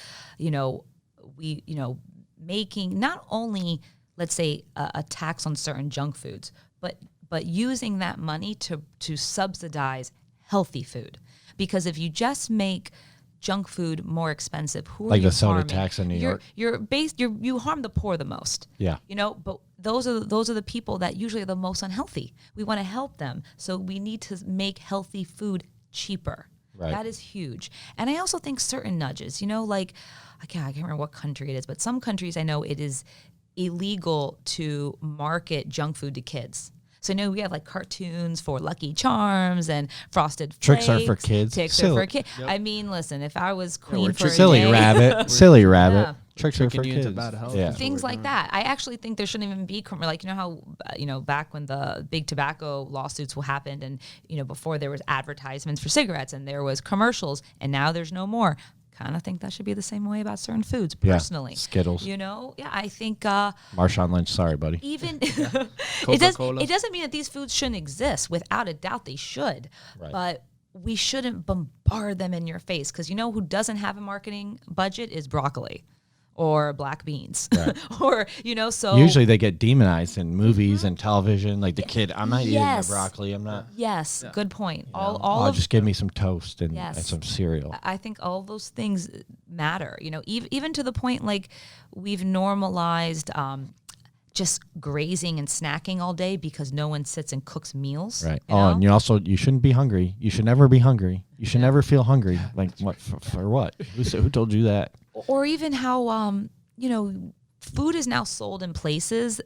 making not only, let's say, a tax on certain junk foods, but using that money to subsidize healthy food. Because if you just make junk food more expensive? Who are Like you the soda harming? tax in New York. You harm the poor the most. Yeah. You know, but those are the people that usually are the most unhealthy. We want to help them, so we need to make healthy food cheaper. Right. That is huge. And I also think certain nudges, you know, like I can't remember what country it is, but some countries I know it is illegal to market junk food to kids. So I know we have like cartoons for Lucky Charms and Frosted Tricks Flakes. are for kids. Tricks are for kids. I mean, listen, if I was queen for a Silly day, rabbit. Silly rabbit. Yeah. Tricks are for Tricking you into kids. bad health. Yeah. things like that. I actually think there shouldn't even be like, you know how back when the big tobacco lawsuits happened, and before there was advertisements for cigarettes and there was commercials, and now there's no more. Kind of think that should be the same way about certain foods, personally. Yeah. Skittles. I think Marshawn Lynch, sorry, buddy. even Coca-Cola. it doesn't mean that these foods shouldn't exist. Without a doubt, they should. Right. But we shouldn't bombard them in your face, because you know who doesn't have a marketing budget is broccoli or black beans. Right. Or so Usually they get demonized in movies and television. Like the kid, I'm not eating the broccoli. I'm not. Yes, good point. All Oh, of just give me some toast and Yes. some cereal. I think all those things matter, even to the point like we've normalized just grazing and snacking all day because no one sits and cooks meals. Right. you Oh, know? and you shouldn't be hungry. You should never be hungry. You should never feel hungry. Like what for what? Who told you that? Or even how food is now sold in places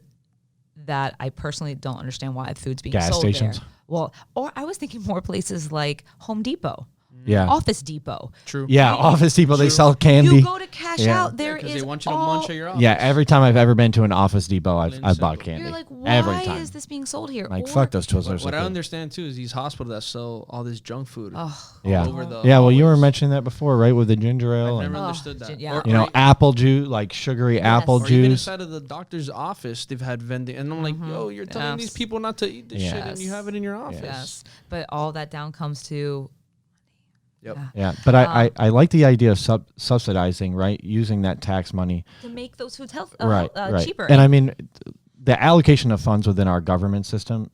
that I personally don't understand why food's being Gas sold stations. there. Well, or I was thinking more places like Home Depot, Yeah. Office Depot. True. Yeah, Office Depot, they True. sell candy. You go to cash Yeah. out, there Because is they want you to all- munch at your office. Yeah, every time I've ever been to an Office Depot, I've Plain bought simple. candy. You're like, every why time. is this being sold here? Like Or- fuck those Twizzlers. What I like that. understand too is these hospitals that sell all this junk food. Oh, Yeah. Over the Yeah, well, you were hallways. mentioning that before, right? With the ginger ale I've and never Oh, understood that. yeah. Or, apple juice, like sugary apple or even juice. inside of the doctor's office, they've had vending, and I'm like, yo, you're telling Yes. these people not to eat this shit, and you Yes. have it in your office. yes. But all that down comes to Yep. Yeah, but I like the idea of subsidizing, right? Using that tax money, to make those foods right? cheaper. And I mean, the allocation of funds within our government system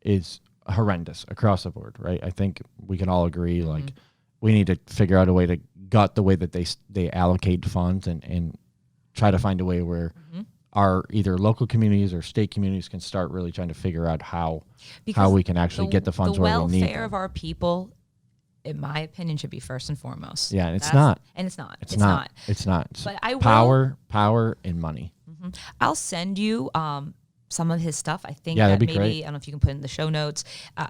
is horrendous across the board, right? I think we can all agree, like, we need to figure out a way to gut the way that they allocate funds and try to find a way where our either local communities or state communities can start really trying to figure out how we can actually get the funds where we need welfare them. of our people, in my opinion, should be first and foremost. Yeah, and it's not. And it's not. It's not. It's not. But I will- Power, and money. I'll send you some of his stuff. I think Yeah, that that'd be maybe great. I don't know if you can put it in the show notes.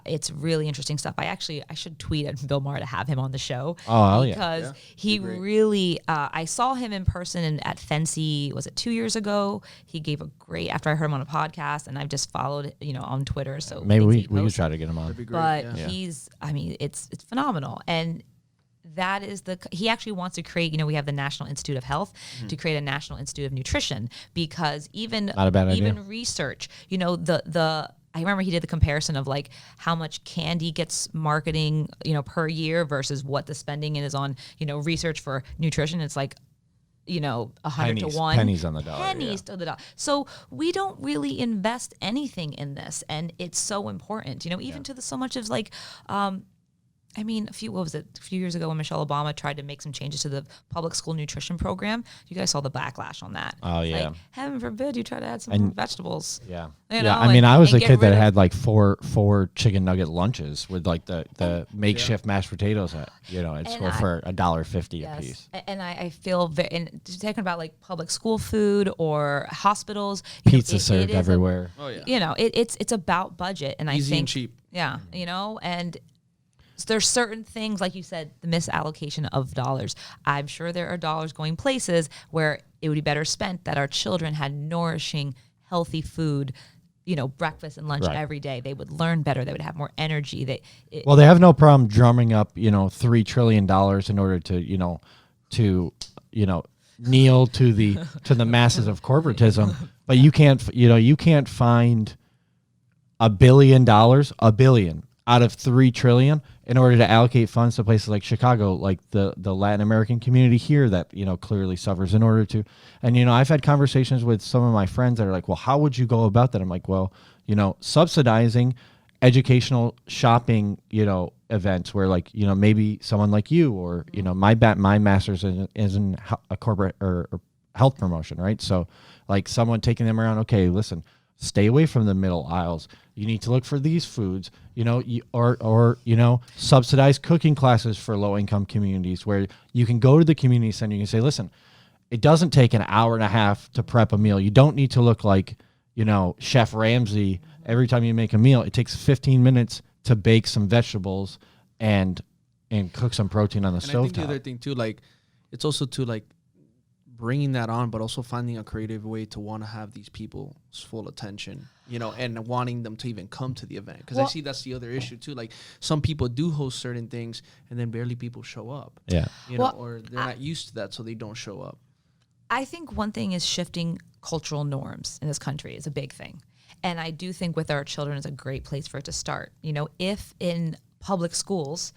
It's really interesting stuff. I should tweet at Bill Maher to have him on the show. Oh, hell yeah. Because Yeah, he great. really I saw him in person at Fancy, was it 2 years ago? He gave a great, after I heard him on a podcast, and I've just followed on Twitter. So Maybe things we he could posts. try to get him on. That'd be great. But yeah. he's it's phenomenal. And that is he actually wants to create, we have the National Institute of Health to create a National Institute of Nutrition, because even Not a bad idea. research, I remember he did the comparison of like how much candy gets marketing, per year versus what the spending is on, research for nutrition. It's like, 100 to 1. Pennies on the dollar. Pennies to the dollar. So we don't really invest anything in this, and it's so important. Even to so much as like, a few years ago when Michelle Obama tried to make some changes to the public school nutrition program, you guys saw the backlash on that. Oh, yeah. Like, heaven forbid you try to add some And- vegetables. Yeah. You Yeah. know, I mean, and- I was and a get kid that rid of- had like four chicken nugget lunches with like the makeshift mashed potatoes at, it's And for $1.50 a piece. Yes, and I feel very, and talking about like public school food or hospitals, Pizza it served is everywhere. Oh yeah. It's about budget, and I Easy think and cheap. Yeah, and there's certain things, like you said, the misallocation of dollars. I'm sure there are dollars going places where it would be better spent that our children had nourishing, healthy food, breakfast and lunch Right. every day. They would learn better. They would have more energy. Well, they have no problem drumming up, $3 trillion in order to kneel to the masses of corporatism. But you can't find $1 billion out of 3 trillion in order to allocate funds to places like Chicago, like the Latin American community here that, clearly suffers in order to. And, I've had conversations with some of my friends that are like, well, how would you go about that? I'm like, well, subsidizing educational shopping, events where like, maybe someone like you or, my master's is in a corporate or health promotion, right? So like someone taking them around, okay, listen, stay away from the middle aisles. You need to look for these foods, or subsidized cooking classes for low income communities where you can go to the community center. You can say, listen, it doesn't take an hour and a half to prep a meal. You don't need to look like, Chef Ramsay every time you make a meal. It takes 15 minutes to bake some vegetables and cook some protein on the stove. I think the other thing too, like it's also to like bringing that on, but also finding a creative way to want to have these people's full attention, and wanting them to even come to the event. Because I see that's the other issue too. Like some people do host certain things and then barely people show up. Yeah. Or they're not used to that, so they don't show up. I think one thing is shifting cultural norms in this country is a big thing. And I do think with our children is a great place for it to start. If in public schools,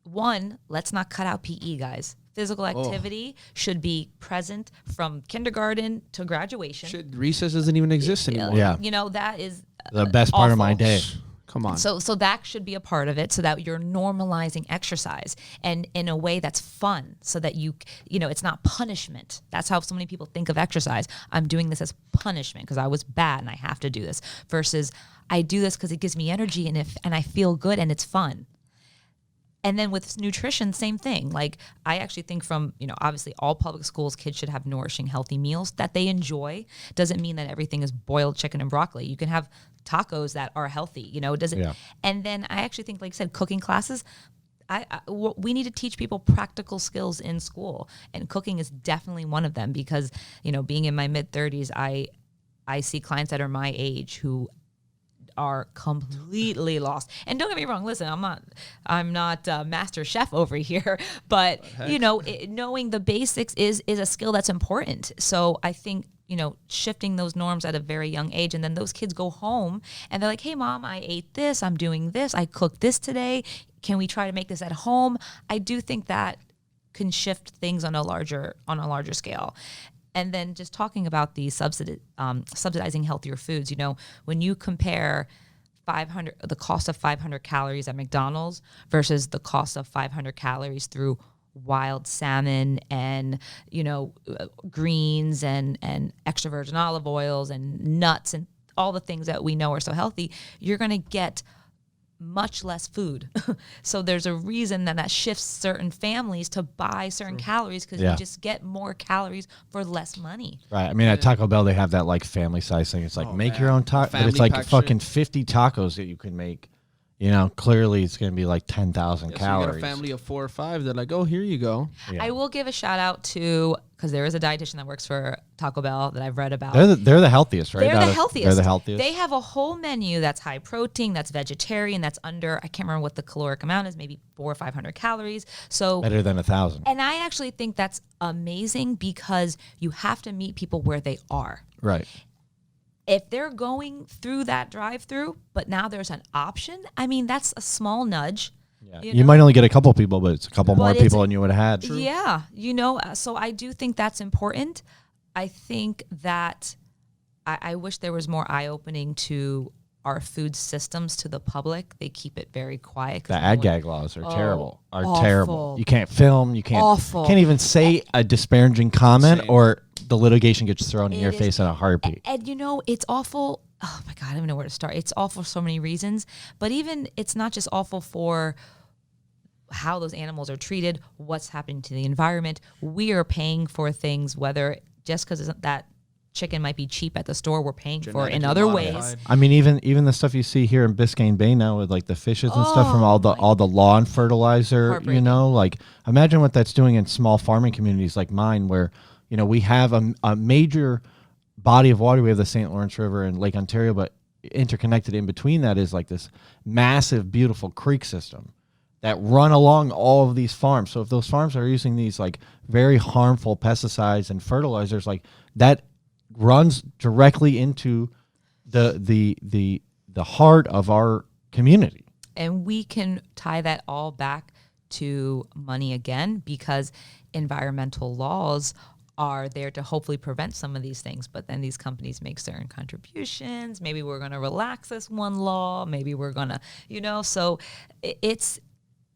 one, let's not cut out PE, guys. Physical activity should be present from kindergarten to graduation. Recess doesn't even exist anymore. Yeah. That is the best part of my day. Come on. So that should be a part of it, so that you're normalizing exercise and in a way that's fun, so that it's not punishment. That's how so many people think of exercise. I'm doing this as punishment because I was bad and I have to do this, versus I do this because it gives me energy and I feel good and it's fun. And then with nutrition, same thing. Like I actually think from, obviously all public schools, kids should have nourishing, healthy meals that they enjoy. Doesn't mean that everything is boiled chicken and broccoli. You can have tacos that are healthy, Yeah. And then I actually think, like I said, cooking classes, we need to teach people practical skills in school. And cooking is definitely one of them because, being in my mid-30s, I see clients that are my age who are completely lost. And don't get me wrong, listen, I'm not master chef over here, but knowing the basics is a skill that's important. So I think, shifting those norms at a very young age, and then those kids go home and they're like, hey mom, I ate this, I'm doing this, I cooked this today. Can we try to make this at home? I do think that can shift things on a larger scale. And then just talking about the subsidizing healthier foods, when you compare the cost of 500 calories at McDonald's versus the cost of 500 calories through wild salmon and, greens and extra virgin olive oils and nuts and all the things that we know are so healthy, you're going to get much less food. So there's a reason that shifts certain families to buy certain calories, because you just get more calories for less money. Right. I mean, at Taco Bell, they have that like family size thing. It's like make your own taco, but it's like fucking 50 tacos that you can make. Clearly it's going to be like 10,000 calories. So you got a family of 4 or 5. They're like, oh, here you go. Yeah. I will give a shout out to, because there is a dietitian that works for Taco Bell that I've read about. They're the healthiest, right? They're the healthiest. They're the healthiest. They have a whole menu that's high protein, that's vegetarian, that's under, I can't remember what the caloric amount is, maybe 400 or 500 calories. So better than 1,000. And I actually think that's amazing, because you have to meet people where they are. Right. If they're going through that drive-through, but now there's an option, I mean, that's a small nudge. Yeah. You might only get a couple people, but it's a couple more people than you would have had. True. Yeah. So I do think that's important. I think that I wish there was more eye-opening to our food systems to the public. They keep it very quiet. The ag gag laws are terrible. Awful. Terrible. You can't film. You can't. Awful. Can't even say a disparaging comment, or the litigation gets thrown in your face in a heartbeat. And it's awful. Oh my God, I don't even know where to start. It's awful for so many reasons. But even it's not just awful for how those animals are treated, what's happening to the environment. We are paying for things, whether just because that chicken might be cheap at the store, we're paying for it in other ways. I mean, even the stuff you see here in Biscayne Bay now with like the fishes and stuff from all the lawn fertilizer, like imagine what that's doing in small farming communities like mine, where we have a major body of water. We have the St. Lawrence River and Lake Ontario, but interconnected in between that is like this massive, beautiful creek system that run along all of these farms. So if those farms are using these like very harmful pesticides and fertilizers, like that runs directly into the heart of our community. And we can tie that all back to money again, because environmental laws are there to hopefully prevent some of these things. But then these companies make certain contributions. Maybe we're going to relax this one law. Maybe we're going to, so it's,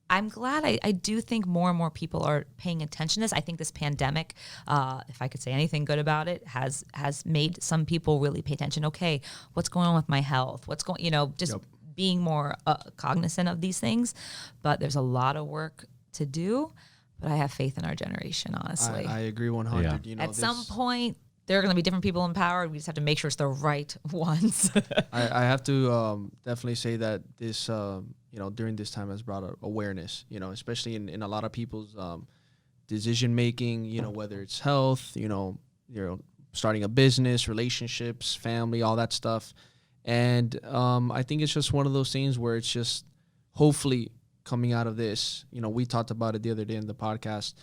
I'm glad I do think more and more people are paying attention to this. I think this pandemic, if I could say anything good about it, has made some people really pay attention. Okay, what's going on with my health? What's going, just being more cognizant of these things. But there's a lot of work to do. But I have faith in our generation, honestly. I agree 100. Yeah. At some point, there are going to be different people in power. We just have to make sure it's the right ones. I have to definitely say that this, during this time has brought awareness, especially in a lot of people's decision making, whether it's health, starting a business, relationships, family, all that stuff. And I think it's just one of those things where it's just hopefully coming out of this, we talked about it the other day in the podcast,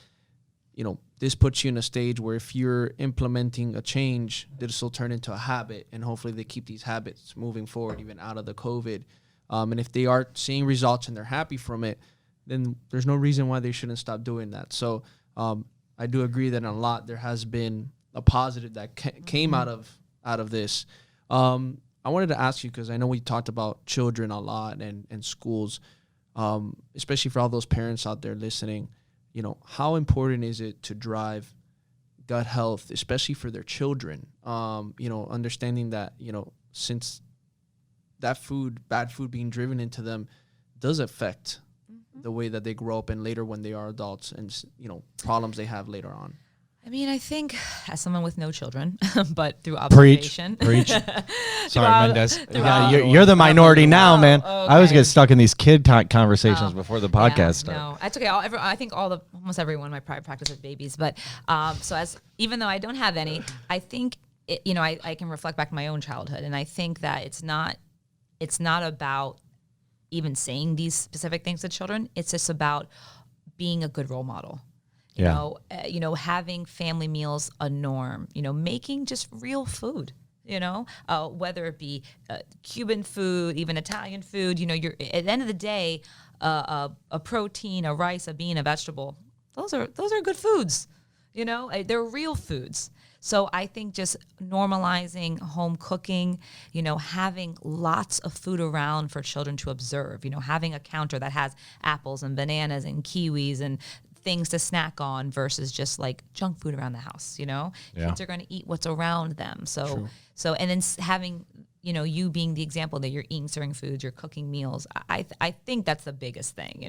this puts you in a stage where if you're implementing a change, this will turn into a habit, and hopefully they keep these habits moving forward, even out of the COVID. And if they are seeing results and they're happy from it, then there's no reason why they shouldn't stop doing that. So I do agree that a lot there has been a positive that came out of this. I wanted to ask you, because I know we talked about children a lot and schools, especially for all those parents out there listening. How important is it to drive gut health, especially for their children? Understanding that, since that bad food being driven into them does affect the way that they grow up and later when they are adults and, problems they have later on. I mean, I think as someone with no children, but through observation. Preach. Sorry, Mendez. You're the minority now, man. Okay. I always get stuck in these kid conversations before the podcast starts. No, it's okay. I think almost everyone in my private practice has babies, but even though I don't have any, I think I can reflect back to my own childhood, and I think that it's not about even saying these specific things to children. It's just about being a good role model. Having family meals a norm, making just real food, whether it be Cuban food, even Italian food, you're at the end of the day, a protein, a rice, a bean, a vegetable, those are good foods, they're real foods. So I think just normalizing home cooking, having lots of food around for children to observe, having a counter that has apples and bananas and kiwis and things to snack on versus just like junk food around the house, Kids are going to eat what's around them. So and then having, you being the example that you're eating certain foods, you're cooking meals. I think that's the biggest thing,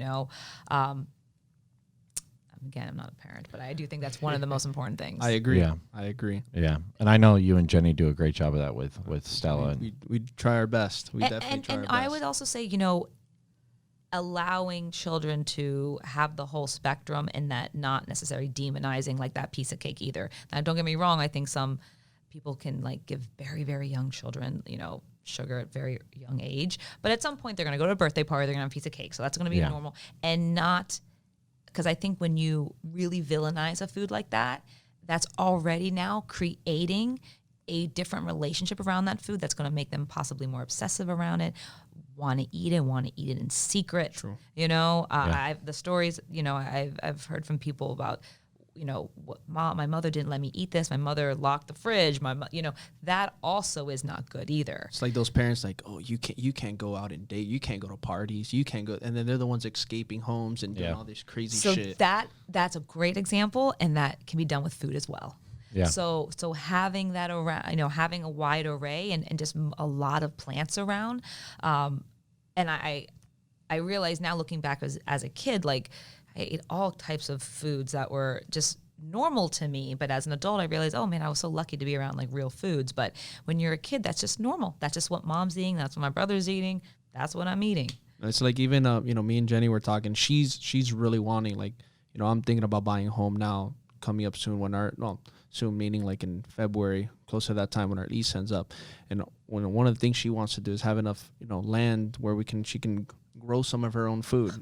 Again, I'm not a parent, but I do think that's one of the most important things. I agree. Yeah. I agree. Yeah. And I know you and Jenny do a great job of that with Stella. We try our best. We definitely try our best. And I would also say, allowing children to have the whole spectrum and that not necessarily demonizing like that piece of cake either. Now, don't get me wrong. I think some people can give very, very young children, sugar at very young age. But at some point they're going to go to a birthday party, they're going to have a piece of cake. So that's going to be normal. And not, because I think when you really villainize a food like that, that's already now creating a different relationship around that food that's going to make them possibly more obsessive around it, want to eat it in secret. True. I've the stories, I've heard from people about, my mother didn't let me eat this. My mother locked the fridge. That also is not good either. It's like those parents oh, you can't go out and date. You can't go to parties. You can't go. And then they're the ones escaping homes and doing all this crazy shit. So that's a great example. And that can be done with food as well. Yeah. So having that around, having a wide array and just a lot of plants around. And I realize now looking back as a kid, I ate all types of foods that were just normal to me. But as an adult, I realized, oh man, I was so lucky to be around real foods. But when you're a kid, that's just normal. That's just what mom's eating. That's what my brother's eating. That's what I'm eating. It's even, me and Jenny were talking. She's really wanting, I'm thinking about buying a home now, coming up soon soon meaning in February, close to that time when our lease ends up. And one of the things she wants to do is have enough, land where she can grow some of her own food,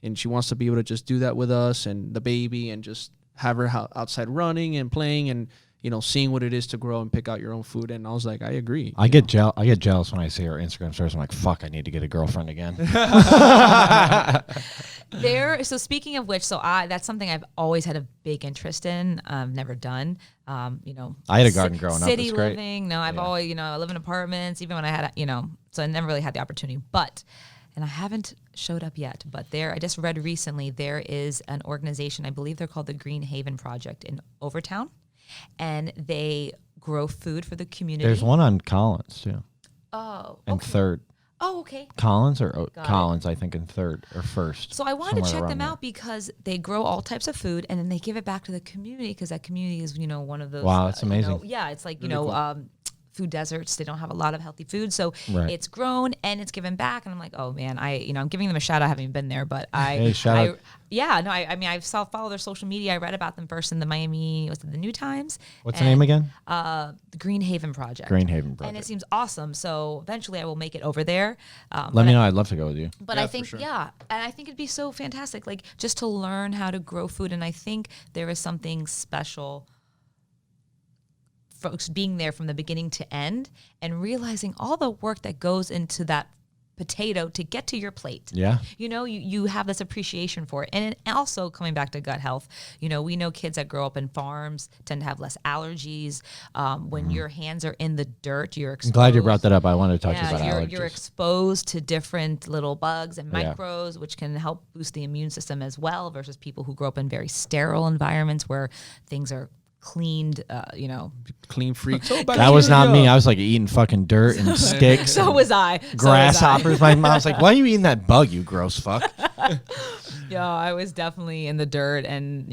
and she wants to be able to just do that with us and the baby and just have her outside running and playing. And seeing what it is to grow and pick out your own food. And I was like, I agree. I get jealous when I see her Instagram stories. I'm like, fuck, I need to get a girlfriend again. So speaking of which, that's something I've always had a big interest in. Never done. I had a garden growing up. City It's great. living. No, I've always, I live in apartments, even when I had, so I never really had the opportunity. And I haven't showed up yet, but I just read recently, there is an organization, I believe they're called the Green Haven Project in Overtown, and they grow food for the community. There's one on Collins too. Oh, And okay. Third. Oh, okay. Collins or Got Collins, I think in third or first. So I wanted to somewhere check them around out because they grow all types of food and then they give it back to the community because that community is, one of those. Wow, that's amazing. It's like, Really cool. Food deserts. They don't have a lot of healthy food. So Right. it's grown and it's given back. And I'm like, oh man, I'm giving them a shout out. I haven't even been there, but Hey, shout out. Yeah, no, I mean, I follow their social media. I read about them first in the the New Times. What's the name again? The Green Haven Project. Green Haven Project. And it seems awesome. So eventually I will make it over there. Let me know. I'd love to go with you. But Yeah, I for think, sure. and I think it'd be so fantastic, like just to learn how to grow food. And I think there is something special, folks being there from the beginning to end and realizing all the work that goes into that potato to get to your plate. Yeah. You have this appreciation for it. And it also coming back to gut health, we know kids that grow up in farms tend to have less allergies. When your hands are in the dirt, you're I'm exposed. glad you brought that up. I wanted to talk to you about allergies. You're exposed to different little bugs and Yeah. microbes, which can help boost the immune system as well, versus people who grow up in very sterile environments where things are cleaned, Clean freaks. That was not me. I was like eating fucking dirt and sticks. So and was I. grasshoppers. My mom's like, why are you eating that bug, you gross fuck? Yeah, I was definitely in the dirt and,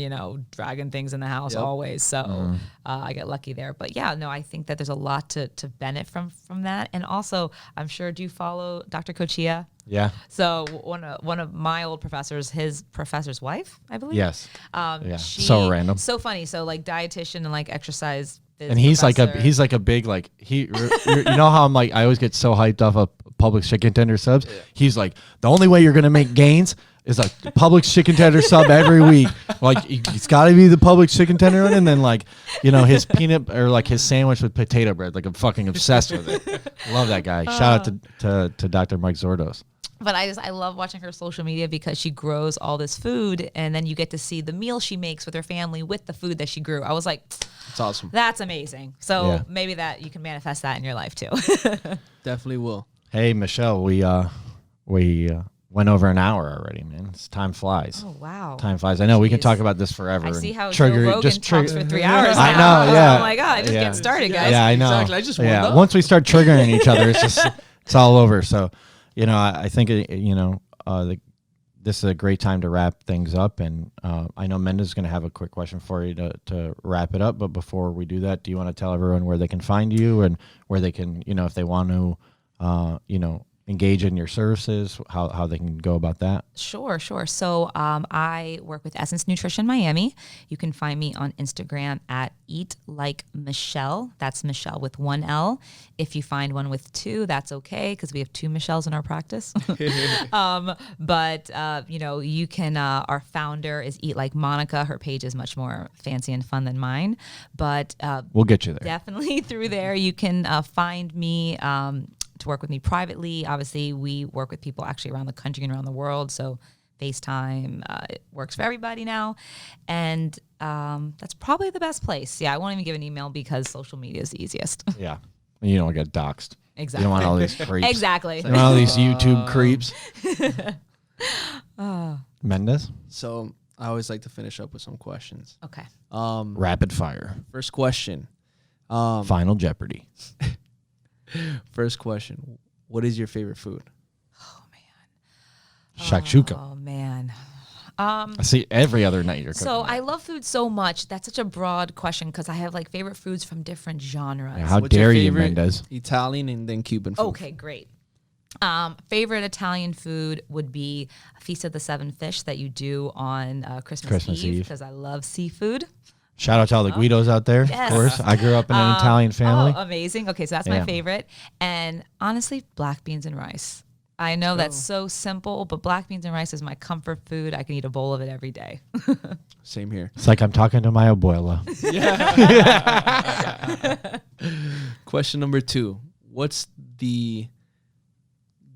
dragging things in the house Yep. always. So I get lucky there. But yeah, no, I think that there's a lot to benefit from that. And also, I'm sure, do you follow Dr. Kochia? Yeah. So one of my old professors, his professor's wife, I believe. Yes. Yeah. She, So random. So funny. So like dietitian and like exercise. And he's professor. like a big, like, you know how I'm like, I always get so hyped off of Publix chicken tender subs. Yeah. He's like, the only way you're going to make gains is like Publix chicken tender sub every week. Like it's got to be the Publix chicken tender one. And then like, his peanut or like his sandwich with potato bread. Like I'm fucking obsessed with it. Love that guy. Shout out to Dr. Mike Zordos. But I love watching her social media because she grows all this food and then you get to see the meal she makes with her family with the food that she grew. I was like, It's awesome. that's amazing. So Yeah. maybe that you can manifest that in your life too. Definitely will. Hey, Michelle, we went over an hour already, man. Time flies. Oh, wow. Time flies. I know we can Jeez. talk about this forever. I and see how trigger- Joe Rogan just talks trigger- for 3 hours now. I know, yeah. Oh my God, just Yeah. get started, guys. Yeah, I know. Exactly. I just warmed up. Once we start triggering each other, it's all over. So, I think this is a great time to wrap things up. And I know Menda's going to have a quick question for you to wrap it up. But before we do that, do you want to tell everyone where they can find you and where they can, if they want to, engage in your services, how they can go about that? Sure. So I work with Essence Nutrition Miami. You can find me on Instagram at Eat Like Michele. That's Michelle with 1 L. If you find one with 2, that's okay because we have 2 Michelles in our practice. But you can, our founder is Eat Like Monica. Her page is much more fancy and fun than mine. But We'll get you there. definitely through there, you can find me to work with me privately. Obviously, we work with people actually around the country and around the world. So FaceTime, it works for everybody now. And that's probably the best place. Yeah, I won't even give an email because social media is the easiest. Yeah. You don't get doxxed. Exactly. You don't want all these creeps. Exactly. You don't want all these YouTube creeps. Mendez? So I always like to finish up with some questions. Okay. Rapid fire. First question. Final Jeopardy. First question. What is your favorite food? Oh, man. Shakshuka. Oh, man. I see every other night you're cooking. So that. I love food so much. That's such a broad question because I have like favorite foods from different genres. Yeah, how What's your dare you, favorite Mendez? Italian and then Cuban food. Okay, great. Favorite Italian food would be Feast of the Seven Fish that you do on Christmas Eve because I love seafood. Shout out to all the Guidos out there. Yes. Of course. I grew up in an Italian family. Oh, amazing. Okay, so that's Yeah. my favorite. And honestly, black beans and rice. I know that's go. so simple, but black beans and rice is my comfort food. I can eat a bowl of it every day. Same here. It's like I'm talking to my abuela. Question number 2. What's the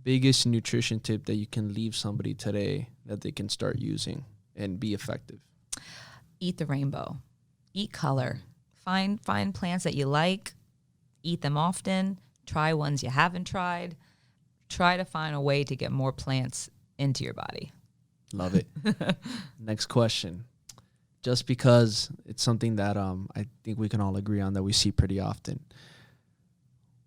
biggest nutrition tip that you can leave somebody today that they can start using and be effective? Eat the rainbow. Eat color. Find plants that you like. Eat them often. Try ones you haven't tried. Try to find a way to get more plants into your body. Love it. Next question. Just because it's something that I think we can all agree on that we see pretty often.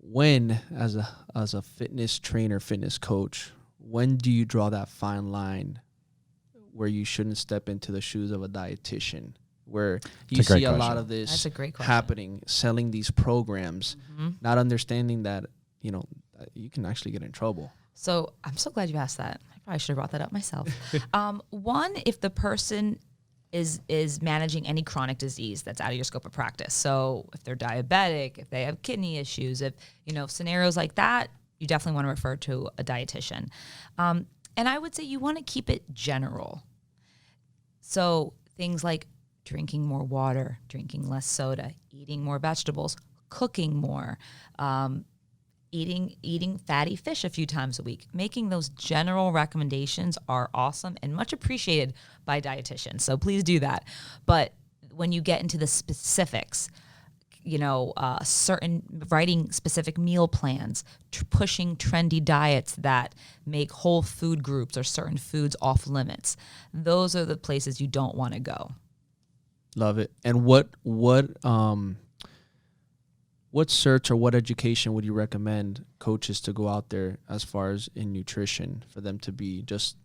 When, as a fitness trainer, fitness coach, when do you draw that fine line where you shouldn't step into the shoes of a dietitian? Where you see a lot of this That's a great question. happening, selling these programs, not understanding that, you can actually get in trouble. So I'm so glad you asked that. I probably should have brought that up myself. One, if the person is managing any chronic disease that's out of your scope of practice. So if they're diabetic, if they have kidney issues, if scenarios like that, you definitely want to refer to a dietitian. And I would say you want to keep it general. So things like drinking more water, drinking less soda, eating more vegetables, cooking more, eating fatty fish a few times a week. Making those general recommendations are awesome and much appreciated by dietitians. So please do that. But when you get into the specifics, writing specific meal plans, pushing trendy diets that make whole food groups or certain foods off limits, those are the places you don't want to go. Love it. And what search or what education would you recommend coaches to go out there as far as in nutrition for them to be just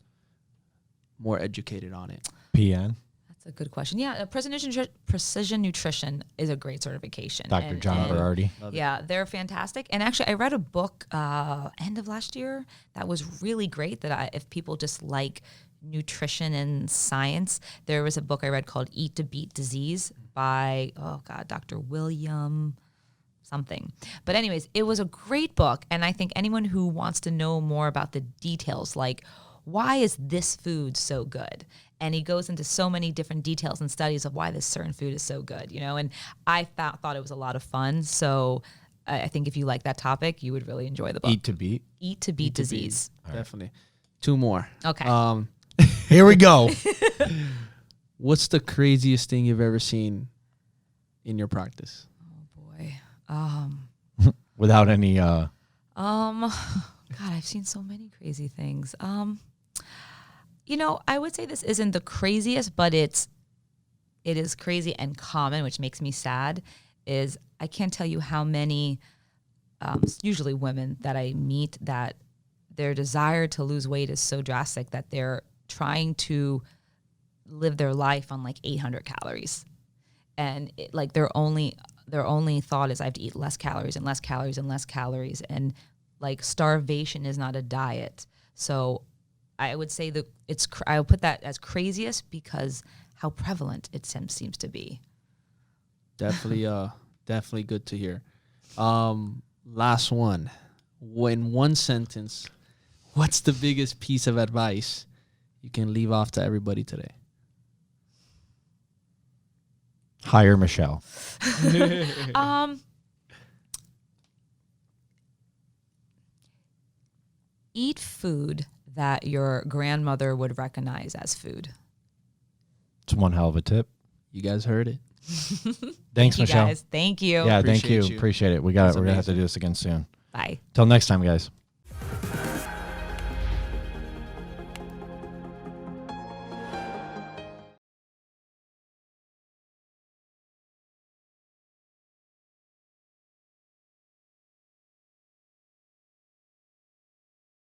more educated on it? PN. That's a good question. Yeah, precision nutrition is a great certification. Dr. John Berardi. Yeah, they're fantastic. And actually, I read a book end of last year that was really great. If people just like nutrition and science, there was a book I read called Eat to Beat Disease by Dr. William something. But anyways, it was a great book. And I think anyone who wants to know more about the details, like why is this food so good? And he goes into so many different details and studies of why this certain food is so good, and I thought it was a lot of fun. So I think if you like that topic, you would really enjoy the book. Eat to Beat. Eat to Beat Disease. Definitely. 2 more. Okay. Here we go. What's the craziest thing you've ever seen in your practice? Oh boy. Without any God, I've seen so many crazy things. I would say this isn't the craziest, but it is crazy and common, which makes me sad, is I can't tell you how many, usually women that I meet, that their desire to lose weight is so drastic that they're trying to live their life on like 800 calories. And their only thought is I have to eat less calories and less calories and less calories. And like starvation is not a diet. So I would say that I would put that as craziest because how prevalent it seems to be. Definitely good to hear. Last one. In one sentence, what's the biggest piece of advice you can leave off to everybody today? Hire Michelle. Eat food that your grandmother would recognize as food. It's one hell of a tip. You guys heard it. Thanks, Thank you, Michelle. guys. Thank you. Yeah, thank Appreciate you. you. Appreciate it. We're going to have to do this again soon. Bye. Till next time, guys.